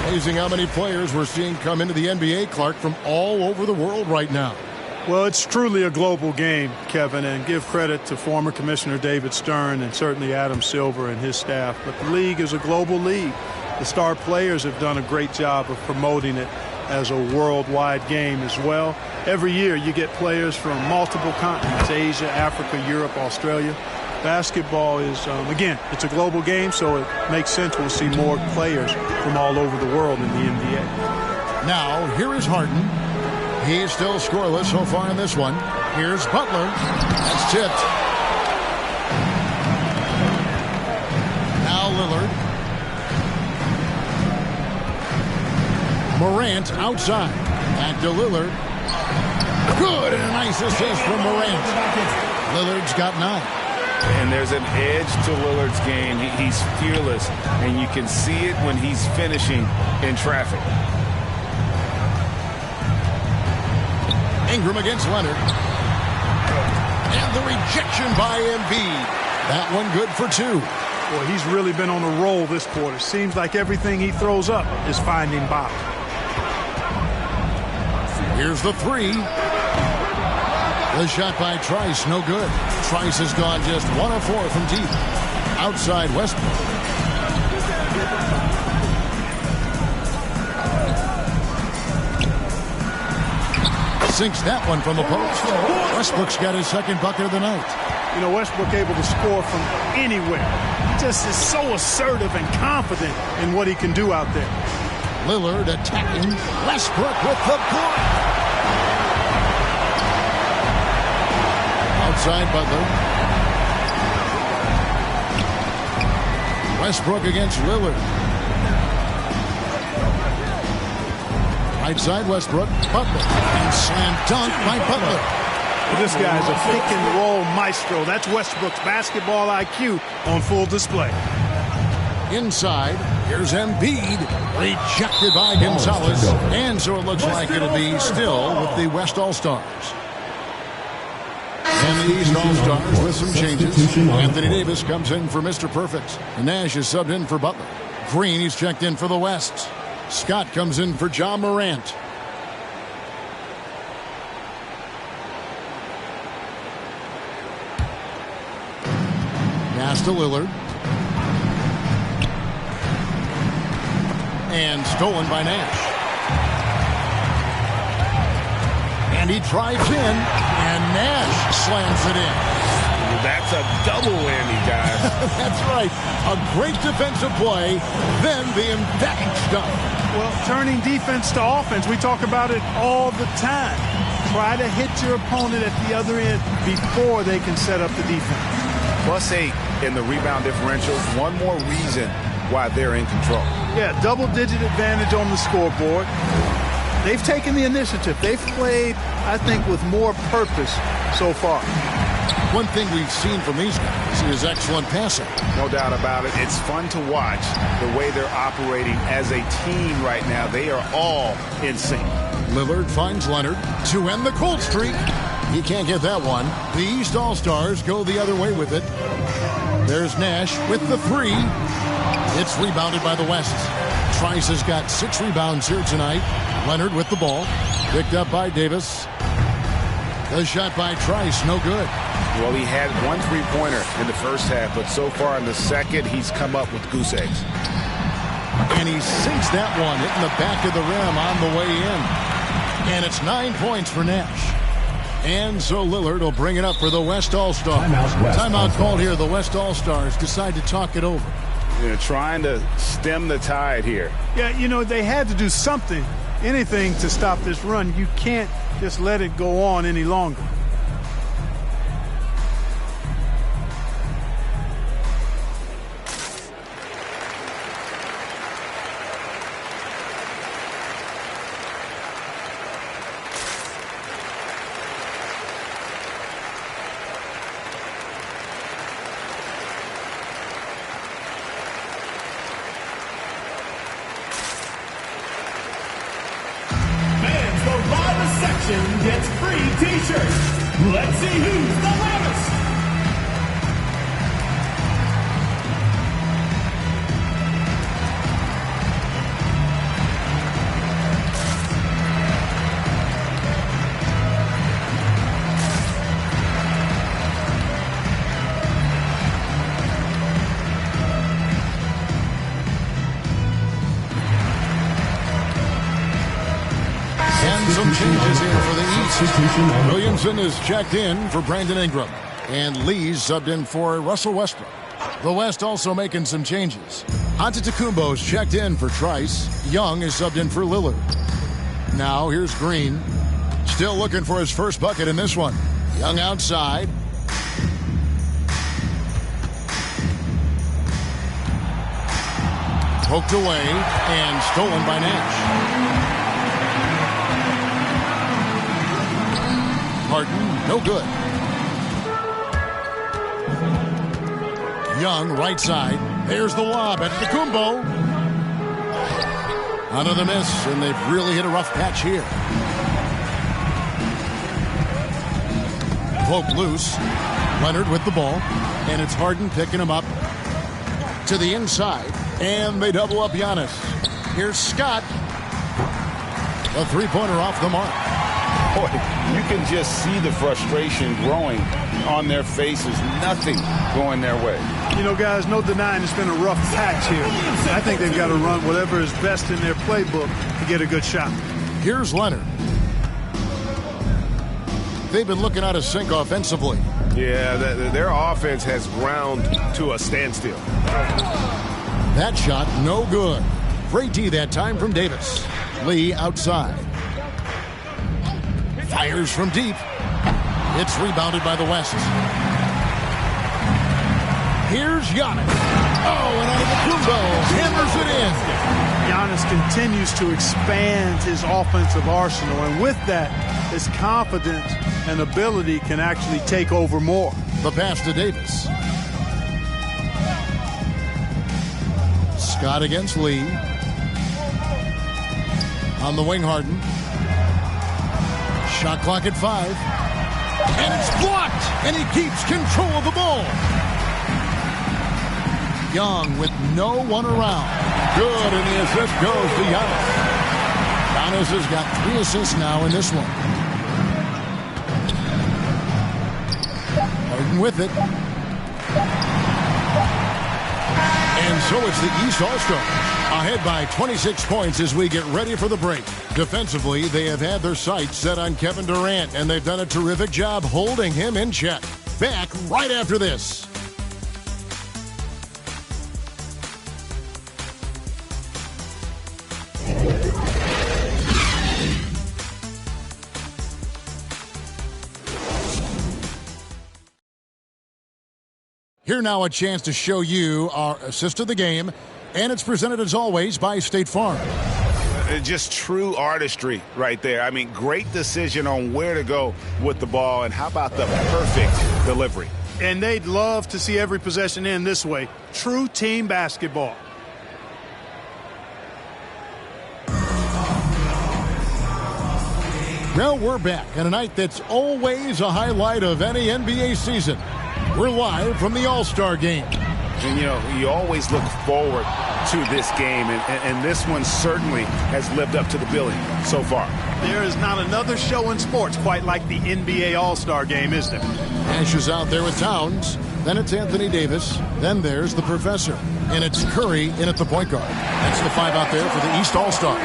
Amazing how many players we're seeing come into the NBA, Clark, from all over the world right now. Well, it's truly a global game, Kevin, and give credit to former Commissioner David Stern and certainly Adam Silver and his staff. But the league is a global league. The star players have done a great job of promoting it as a worldwide game as well. Every year you get players from multiple continents, Asia, Africa, Europe, Australia. Basketball is, again, it's a global game, so it makes sense we'll see more players from all over the world in the NBA. Now, here is Harden. He's still scoreless so far in this one. Here's Butler. That's tipped. Now Lillard. Morant outside. Back to Lillard. Good, and a nice assist from Morant. Lillard's got 9. And there's an edge to Lillard's game. He's fearless, and you can see it when he's finishing in traffic. Ingram against Leonard. And the rejection by Embiid. That one good for 2. Boy, he's really been on a roll this quarter. Seems like everything he throws up is finding bottom. Here's the 3. The shot by Trice, no good. Trice has gone just 1 of 4 from deep. Outside Westbrook. Sinks that one from the post. Westbrook's got his second bucket of the night. You know, Westbrook able to score from anywhere. He just is so assertive and confident in what he can do out there. Lillard attacking. Westbrook with the block. Outside Butler. Westbrook against Lillard. Right side Westbrook. Butler. And slam dunk by Butler. Well, this guy's a pick and roll maestro. That's Westbrook's basketball IQ on full display. Inside, here's Embiid. Rejected by Gonzalez. And so it looks like it'll be still with the West All-Stars. And the East All-Stars with some changes. Anthony Davis comes in for Mr. Perfect. Nash is subbed in for Butler. Green, he's checked in for the West. Scott comes in for John Morant. Pass to Lillard. And stolen by Nash. And he drives in, and Nash slams it in. That's a double whammy, guys. That's right. A great defensive play, then the emphatic stuff. Well, turning defense to offense, we talk about it all the time. Try to hit your opponent at the other end before they can set up the defense. +8 in the rebound differential. One more reason why they're in control. Yeah, double-digit advantage on the scoreboard. They've taken the initiative. They've played, I think, with more purpose so far. One thing we've seen from these guys is excellent passing. No doubt about it. It's fun to watch the way they're operating as a team right now. They are all in sync. Lillard finds Leonard to end the cold streak. He can't get that one. The East All-Stars go the other way with it. There's Nash with the 3. It's rebounded by the West. Trice has got 6 rebounds here tonight. Leonard with the ball. Picked up by Davis. The shot by Trice, no good. Well, he had 1 3-pointer in the first half, but so far in the second, he's come up with goose eggs. And he sinks that one, hitting the back of the rim on the way in. And it's 9 points for Nash. And so Lillard will bring it up for the West All-Stars. Timeout called here. The West All-Stars decide to talk it over. Trying to stem the tide here. Yeah, you know, they had to do something anything to stop this run. You can't just let it go on any longer. Gets free t-shirts. Let's see who's the loudest. Some changes here for the East. Williamson is checked in for Brandon Ingram. And Lee's subbed in for Russell Westbrook. The West also making some changes. Antetokounmpo's checked in for Trice. Young is subbed in for Lillard. Now here's Green. Still looking for his first bucket in this one. Young outside. Poked away and stolen by Nash. Harden, no good. Young, right side. There's the lob at Antetokounmpo. Another miss, and they've really hit a rough patch here. Poke loose. Leonard with the ball, and it's Harden picking him up to the inside, and they double up Giannis. Here's Scott. A three-pointer off the mark. Boy, you can just see the frustration growing on their faces. Nothing going their way. You know, guys, no denying it's been a rough patch here. I think they've got to run whatever is best in their playbook to get a good shot. Here's Leonard. They've been looking out of sync offensively. Yeah, their offense has ground to a standstill. That shot, no good. Great D that time from Davis. Lee outside. Fires from deep. It's rebounded by the West. Here's Giannis. Oh, and Antetokounmpo hammers it in. Giannis continues to expand his offensive arsenal, and with that, his confidence and ability can actually take over more. The pass to Davis. Scott against Lee. On the wing, Harden. Shot clock at 5. And it's blocked. And he keeps control of the ball. Young with no one around. Good, and the assist goes to Giannis. Giannis has got 3 assists now in this one. Harden with it. And so it's the East All-Stars. Ahead by 26 points as we get ready for the break. Defensively, they have had their sights set on Kevin Durant, and they've done a terrific job holding him in check. Back right after this. Here now a chance to show you our assist of the game, and it's presented as always by State Farm. Just true artistry right there. I mean, great decision on where to go with the ball, and how about the perfect delivery? And they'd love to see every possession end this way. True team basketball. Well, we're back on a night that's always a highlight of any NBA season. We're live from the All-Star Game. And, you know, you always look forward to this game, and this one certainly has lived up to the billing so far. There is not another show in sports quite like the NBA All-Star Game, is there? Nash is out there with Towns. Then it's Anthony Davis. Then there's the Professor. And it's Curry in at the point guard. That's the 5 out there for the East All-Stars.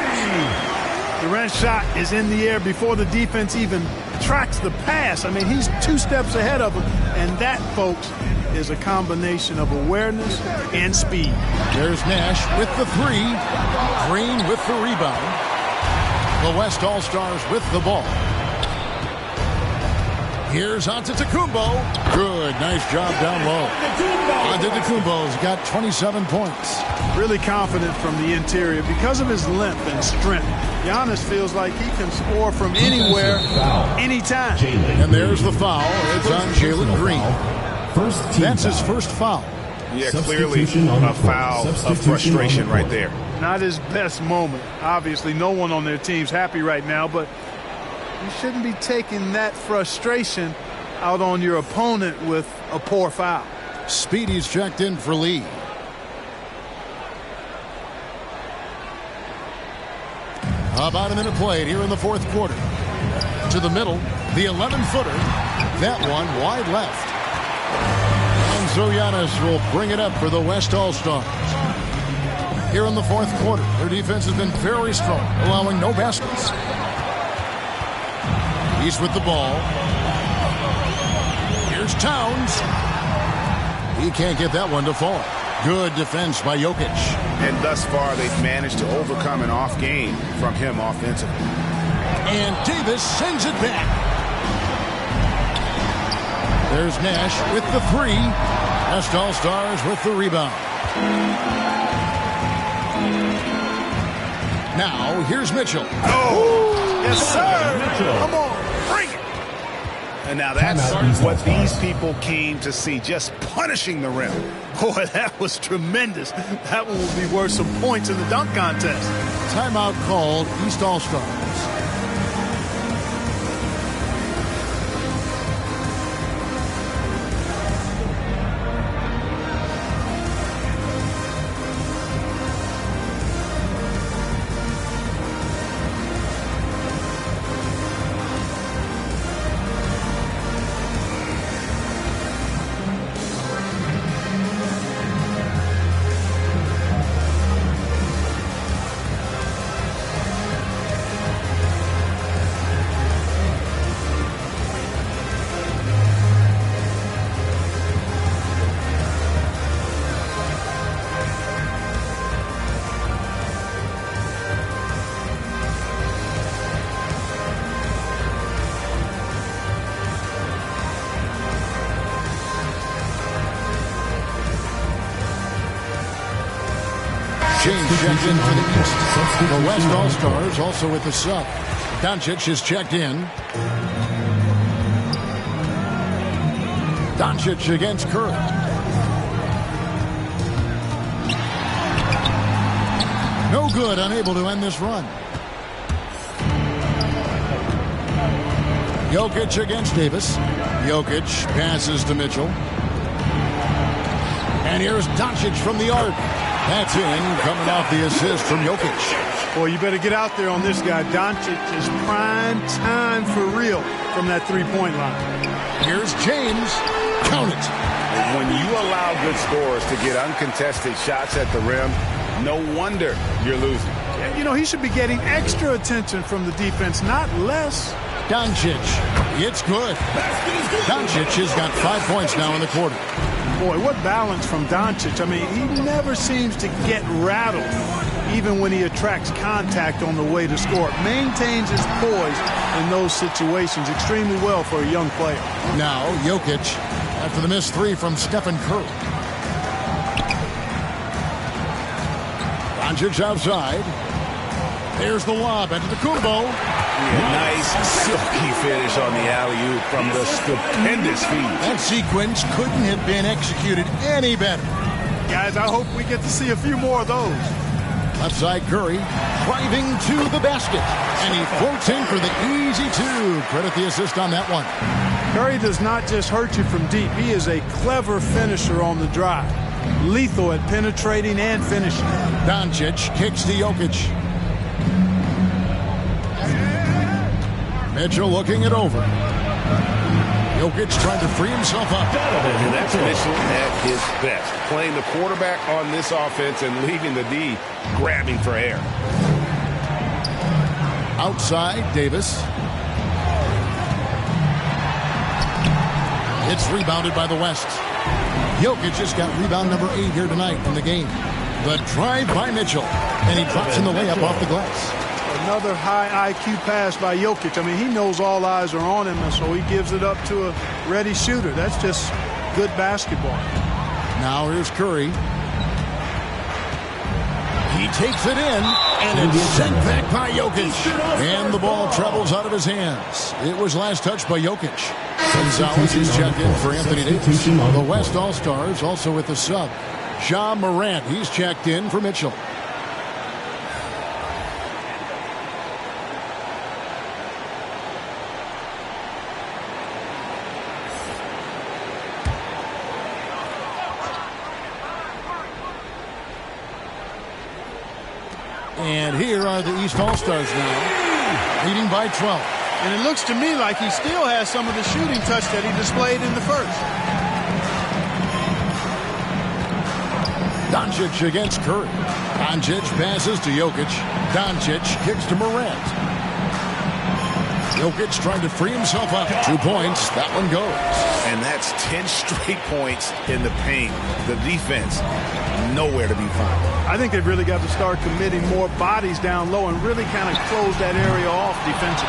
Durant's shot is in the air before the defense even tracks the pass. I mean, he's 2 steps ahead of him. And that, folks, is a combination of awareness and speed. There's Nash with the 3. Green with the rebound. The West All-Stars with the ball. Here's Antetokounmpo. Good, nice job down low. Antetokounmpo's got 27 points. Really confident from the interior because of his length and strength. Giannis feels like he can score from anywhere, anytime. And there's the foul. It's on Jalen Green. That's his first foul. Yeah, clearly a foul of frustration right there. Not his best moment. Obviously, no one on their team's happy right now, but you shouldn't be taking that frustration out on your opponent with a poor foul. Speedy's checked in for Lee. About a minute played here in the fourth quarter. To the middle, the 11-footer. That one wide left. And so Giannis will bring it up for the West All-Stars. Here in the fourth quarter, their defense has been very strong, allowing no baskets. He's with the ball. Here's Towns. He can't get that one to fall. Good defense by Jokic. And thus far, they've managed to overcome an off game from him offensively. And Davis sends it back. There's Nash with the three. West All-Stars with the rebound. Now, here's Mitchell. Oh, yes, sir. Come on, bring it. And now that's what these people came to see, just punishing the rim. Boy, that was tremendous. That one will be worth some points in the dunk contest. Timeout called, East All-Stars. James checked in for the East. The West All-Stars also with the sub. Doncic is checked in. Doncic against Curry. No good, unable to end this run. Jokic against Davis. Jokic passes to Mitchell. And here's Doncic from the arc. That's in, coming off the assist from Jokic. Boy, you better get out there on this guy. Doncic is prime time for real from that three-point line. Here's James. Count it. When you allow good scorers to get uncontested shots at the rim, no wonder you're losing. You know, he should be getting extra attention from the defense, not less. Doncic. It's good. Doncic has got 5 points now in the quarter. Boy, what balance from Doncic. I mean, he never seems to get rattled, even when he attracts contact on the way to score. Maintains his poise in those situations extremely well for a young player. Now, Jokic, after the missed three from Stephen Curry. Doncic outside. There's the lob into the Kumbo. Nice silky finish on the alley-oop from the stupendous feed. That sequence couldn't have been executed any better. Guys, I hope we get to see a few more of those. Left side Curry driving to the basket. And he floats in for the easy two. Credit the assist on that one. Curry does not just hurt you from deep. He is a clever finisher on the drive. Lethal at penetrating and finishing. Doncic kicks to Jokic. Mitchell looking it over. Jokic trying to free himself up. And that's Mitchell at his best. Playing the quarterback on this offense and leaving the D grabbing for air. Outside, Davis. It's rebounded by the West. Jokic just got rebound number 8 here tonight in the game. The drive by Mitchell. And he drops in the layup off the glass. Another high IQ pass by Jokic. I mean, he knows all eyes are on him, and so he gives it up to a ready shooter. That's just good basketball. Now here's Curry. He takes it in, and it's sent back by Jokic. And the ball travels out of his hands. It was last touched by Jokic. Gonzalez is checked in for Anthony Davis. The West All-Stars also with the sub. Ja Morant, he's checked in for Mitchell. And here are the East All-Stars now, leading by 12. And it looks to me like he still has some of the shooting touch that he displayed in the first. Doncic against Curry. Doncic passes to Jokic. Doncic kicks to Morant. Jokic trying to free himself up. 2 points. That one goes. And that's 10 straight points in the paint. The defense, nowhere to be found. I think they've really got to start committing more bodies down low and really kind of close that area off defensively.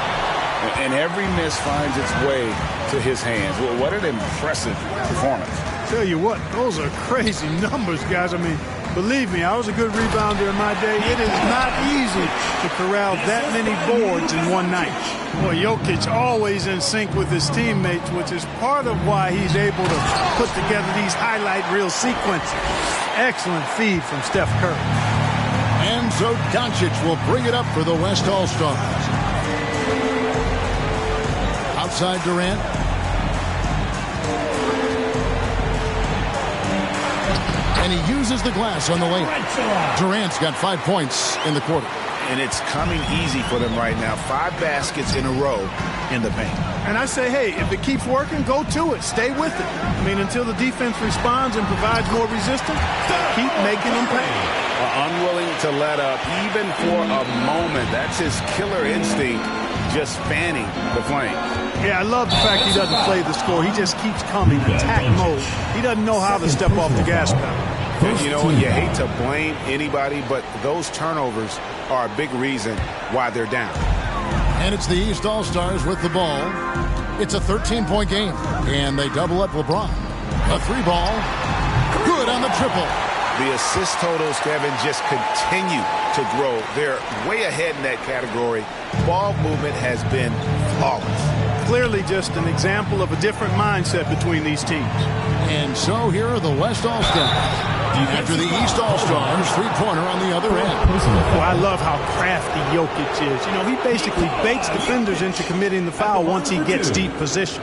And every miss finds its way to his hands. Well, what an impressive performance. Tell you what, those are crazy numbers, guys. I mean, believe me, I was a good rebounder in my day. It is not easy to corral that many boards in one night. Boy, Jokic always in sync with his teammates, which is part of why he's able to put together these highlight reel sequences. Excellent feed from Steph Curry. And so Doncic will bring it up for the West All-Stars. Outside Durant. And he uses the glass on the layup. Durant's got 5 points in the quarter. And it's coming easy for them right now. 5 baskets in a row in the paint. And I say, hey, if it keeps working, go to it. Stay with it. I mean, until the defense responds and provides more resistance, keep making them pay. Unwilling to let up, even for a moment. That's his killer instinct, just fanning the flame. Yeah, I love the fact he doesn't play the score. He just keeps coming, attack mode. He doesn't know how to step off the gas pedal. And you know, you hate to blame anybody, but those turnovers are a big reason why they're down. And it's the East All-Stars with the ball. It's a 13-point game, and they double up LeBron. A 3-ball. Good on the triple. The assist totals, Kevin, just continue to grow. They're way ahead in that category. Ball movement has been flawless. Clearly just an example of a different mindset between these teams. And so here are the West All-Stars. After the East All-Stars, three-pointer on the other end. Well, I love how crafty Jokic is. You know, he basically baits defenders into committing the foul once he gets deep position.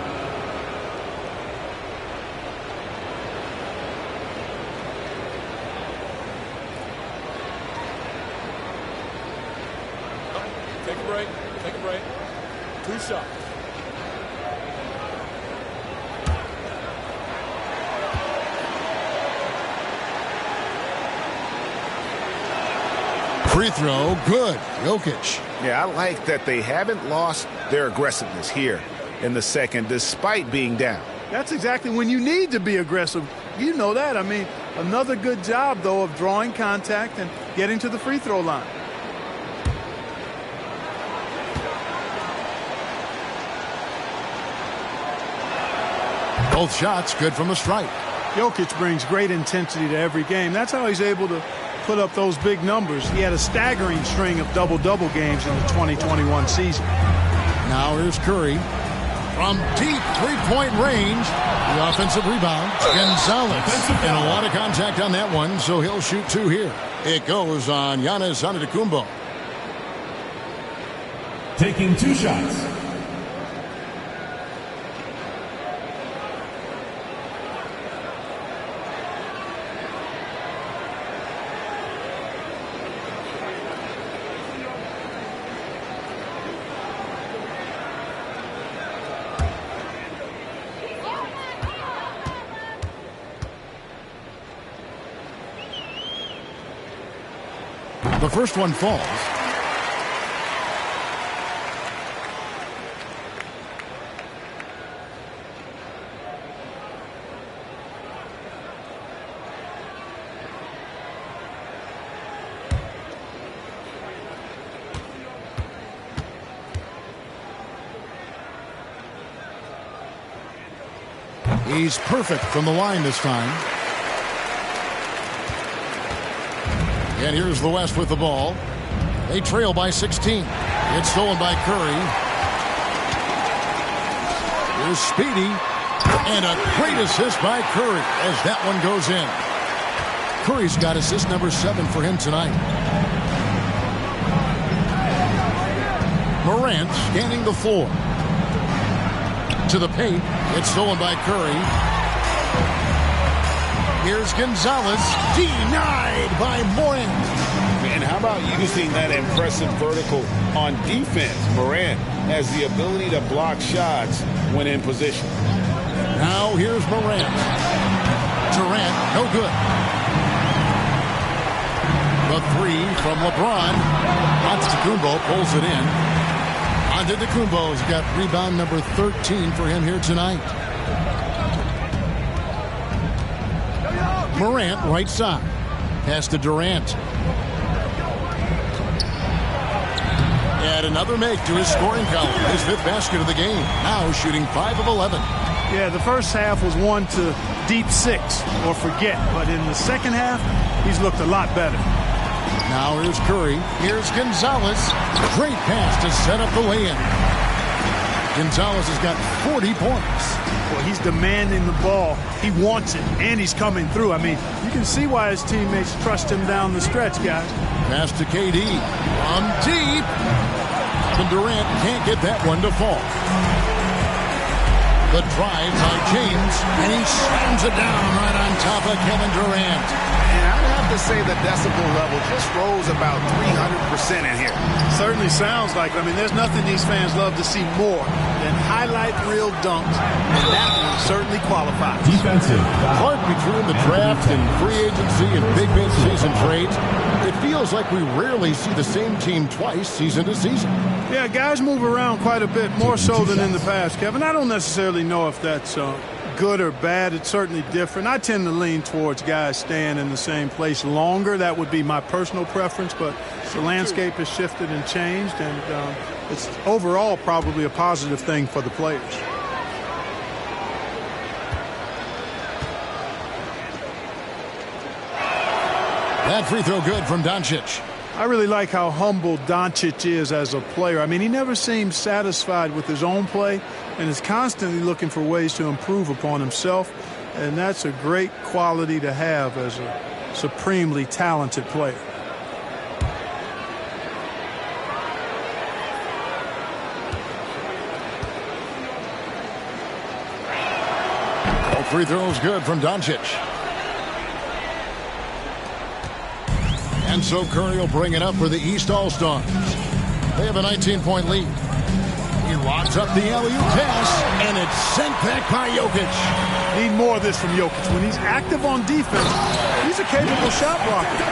Take a break. Take a break. 2 shots. Free throw, good. Jokic. Yeah, I like that they haven't lost their aggressiveness here in the second, despite being down. That's exactly when you need to be aggressive. You know that. I mean, another good job, though, of drawing contact and getting to the free throw line. Both shots good from the stripe. Jokic brings great intensity to every game. That's how he's able to put up those big numbers. He had a staggering string of double-double games in the 2021 season. Now here's Curry. From deep three-point range, the offensive rebound. Gonzalez. And a lot of contact on that one, so he'll shoot 2 here. It goes on Giannis Antetokounmpo. Taking 2 shots. The first one falls. He's perfect from the line this time. And here's the West with the ball. They trail by 16. It's stolen by Curry. Here's Speedy. And a great assist by Curry as that one goes in. Curry's got assist number 7 for him tonight. Morant scanning the floor. To the paint. It's stolen by Curry. Here's Gonzalez. Denied by Morant. And how about using that impressive vertical on defense? Morant has the ability to block shots when in position. Now here's Morant. Durant, no good. The 3 from LeBron. Antetokounmpo pulls it in. Antetokounmpo's got rebound number 13 for him here tonight. Morant right side. Pass to Durant. And another make to his scoring column. His 5th basket of the game. Now shooting 5 of 11. Yeah, the first half was 1 to deep 6 or forget. But in the second half, he's looked a lot better. Now here's Curry. Here's Gonzalez. Great pass to set up the lay-in. Gonzalez has got 40 points. Well, he's demanding the ball. He wants it, and he's coming through. I mean, you can see why his teammates trust him down the stretch, guys. Pass to KD. From deep. And Durant can't get that one to fall. The drive by James, and he slams it down right on top of Kevin Durant. And I'd have to say the decibel level just rose about 300% in here. Certainly sounds like it. I mean, there's nothing these fans love to see more than highlight reel dunks, and that one certainly qualifies. Defensive. Hard between the draft and free agency and big mid-season trades. It feels like we rarely see the same team twice season to season. Yeah, guys move around quite a bit, more so than in the past, Kevin. I don't necessarily know if that's good or bad. It's certainly different. I tend to lean towards guys staying in the same place longer. That would be my personal preference, but the landscape has shifted and changed, and it's overall probably a positive thing for the players. That free throw good from Doncic. I really like how humble Doncic is as a player. I mean, he never seems satisfied with his own play and is constantly looking for ways to improve upon himself. And that's a great quality to have as a supremely talented player. All free throws good from Doncic. And so Curry will bring it up for the East All-Stars. They have a 19-point lead. He lobs up the alley-oop pass, and it's sent back by Jokic. Need more of this from Jokic. When he's active on defense, he's a capable shot blocker.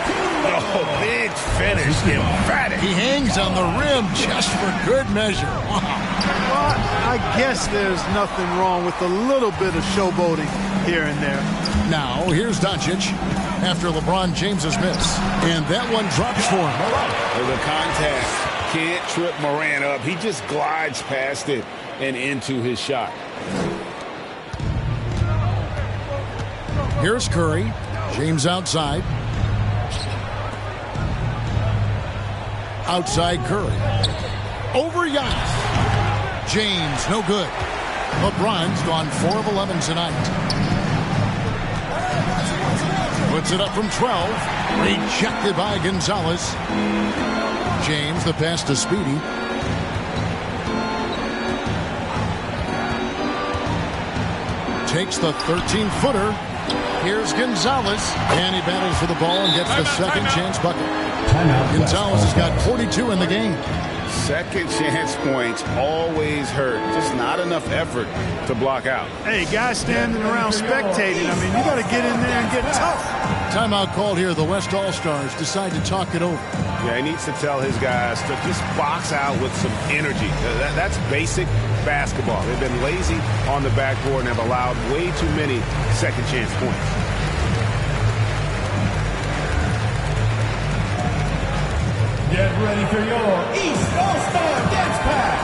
Oh, big finish, emphatic. He hangs on the rim just for good measure. Wow. Well, I guess there's nothing wrong with a little bit of showboating here and there. Now, here's Doncic after LeBron James's miss. And that one drops for him. The contact can't trip Morant up. He just glides past it and into his shot. Here's Curry. James outside. Outside Curry. Over Giannis. James, no good. LeBron's gone 4 of 11 tonight. Puts it up from 12. Rejected by Gonzalez. James, the pass to Speedy. Takes the 13-footer. Here's Gonzalez. And he battles for the ball and gets the second chance bucket. Gonzalez has got 42 in the game. Second chance points always hurt. Just not enough effort to block out. Hey, guys standing around spectating. I mean, you got to get in there and get tough. Timeout called here. The West All-Stars decide to talk it over. Yeah, he needs to tell his guys to just box out with some energy. That's basic basketball. They've been lazy on the backboard and have allowed way too many second chance points. Get ready for your East All-Star Dance Pack.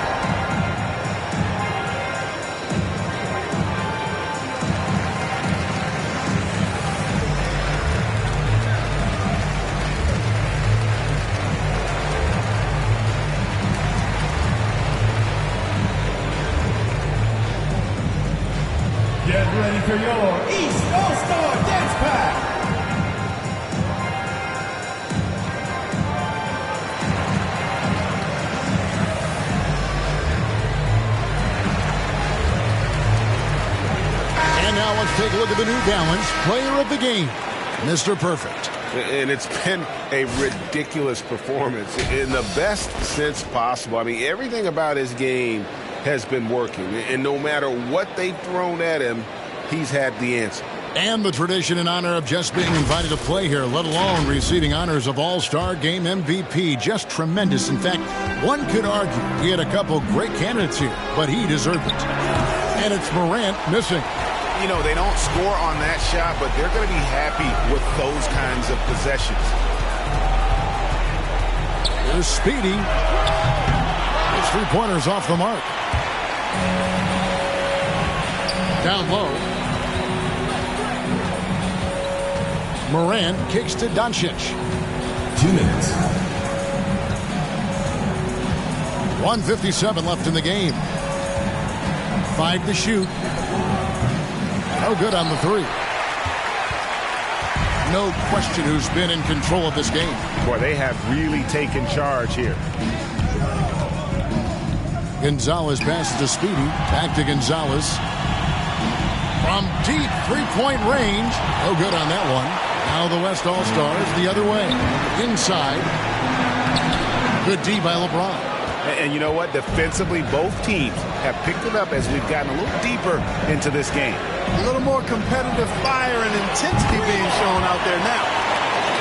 ready for your East All-Star Dance Pack. And now let's take a look at the New Balance Player of the Game, Mr. Perfect. And it's been a ridiculous performance in the best sense possible. I mean, everything about his game has been working. And no matter what they've thrown at him, he's had the answer. And the tradition and honor of just being invited to play here, let alone receiving honors of All-Star Game MVP. Just tremendous. In fact, one could argue he had a couple great candidates here, but he deserved it. And it's Morant missing. You know, they don't score on that shot, but they're going to be happy with those kinds of possessions. Here's Speedy. His three-pointers off the mark. Down low. Morant kicks to Doncic. 2 minutes. 1:57 left in the game. 5 to shoot. No good on the three. No question who's been in control of this game. Boy, they have really taken charge here. Gonzalez passes to Speedy. Back to Gonzalez. From deep three-point range. No good on that one. Now the West All-Stars the other way. Inside. Good D by LeBron. And you know what? Defensively, both teams have picked it up as we've gotten a little deeper into this game. A little more competitive fire and intensity being shown out there now.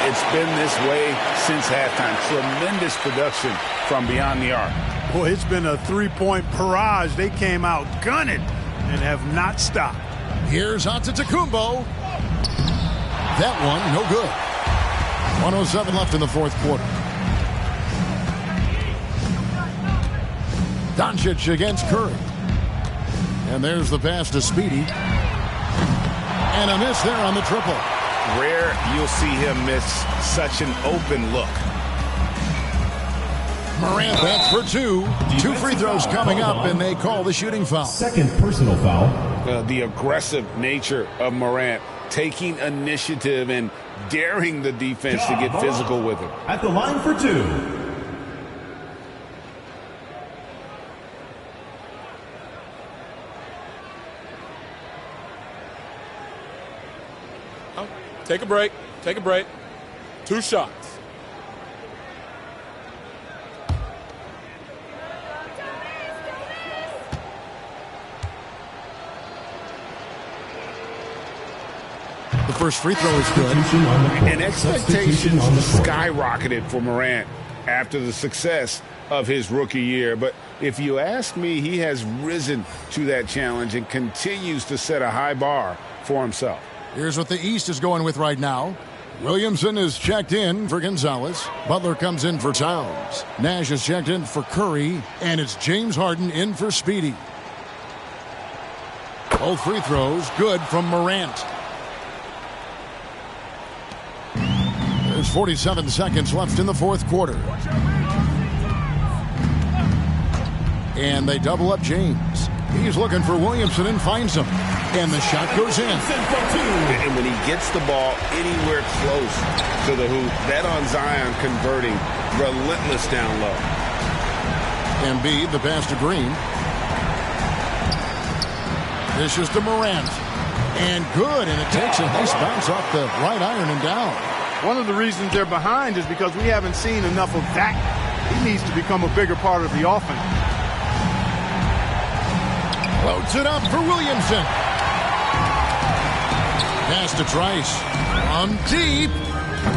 It's been this way since halftime. Tremendous production from beyond the arc. Boy, it's been a three-point barrage. They came out gunning and have not stopped. Here's Antetokounmpo. That one, no good. 1:07 left in the fourth quarter. Doncic against Curry. And there's the pass to Speedy. And a miss there on the triple. Rare you'll see him miss such an open look. Morant bets for two. 2 free throws coming up, and they call the shooting foul. Second personal foul. The aggressive nature of Morant, taking initiative and daring the defense to get physical with him. At the line for 2. Take a break. Take a break. 2 shots. The first free throw is good. And expectations skyrocketed for Morant after the success of his rookie year. But if you ask me, he has risen to that challenge and continues to set a high bar for himself. Here's what the East is going with right now. Williamson is checked in for Gonzalez. Butler comes in for Towns. Nash is checked in for Curry. And it's James Harden in for Speedy. Both free throws good from Morant. There's 47 seconds left in the fourth quarter. And they double up James. He's looking for Williamson and finds him. And the shot goes in. And when he gets the ball anywhere close to the hoop, bet on Zion converting, relentless down low. Embiid, the pass to Green. This is to Morant. And good, and it takes a nice bounce off the right iron and down. One of the reasons they're behind is because we haven't seen enough of that. He needs to become a bigger part of the offense. Loads it up for Williamson. Pass to Trice. From deep.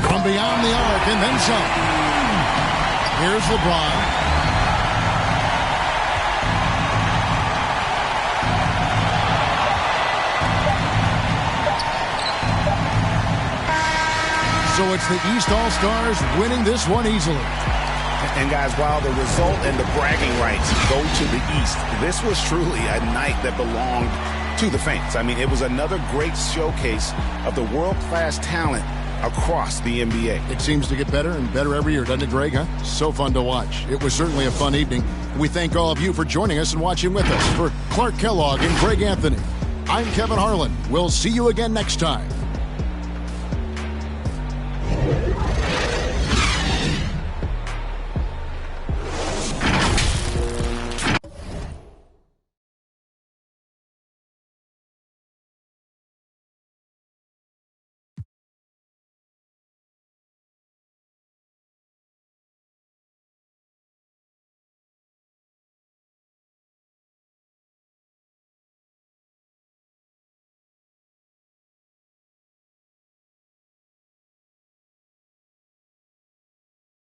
From beyond the arc and then some. Here's LeBron. So it's the East All-Stars winning this one easily. And guys, while the result and the bragging rights go to the East, this was truly a night that belonged to the fans. I mean, it was another great showcase of the world-class talent across the NBA. It seems to get better and better every year, doesn't it, Greg? Huh? So fun to watch. It was certainly a fun evening. We thank all of you for joining us and watching with us. For Clark Kellogg and Greg Anthony, I'm Kevin Harlan. We'll see you again next time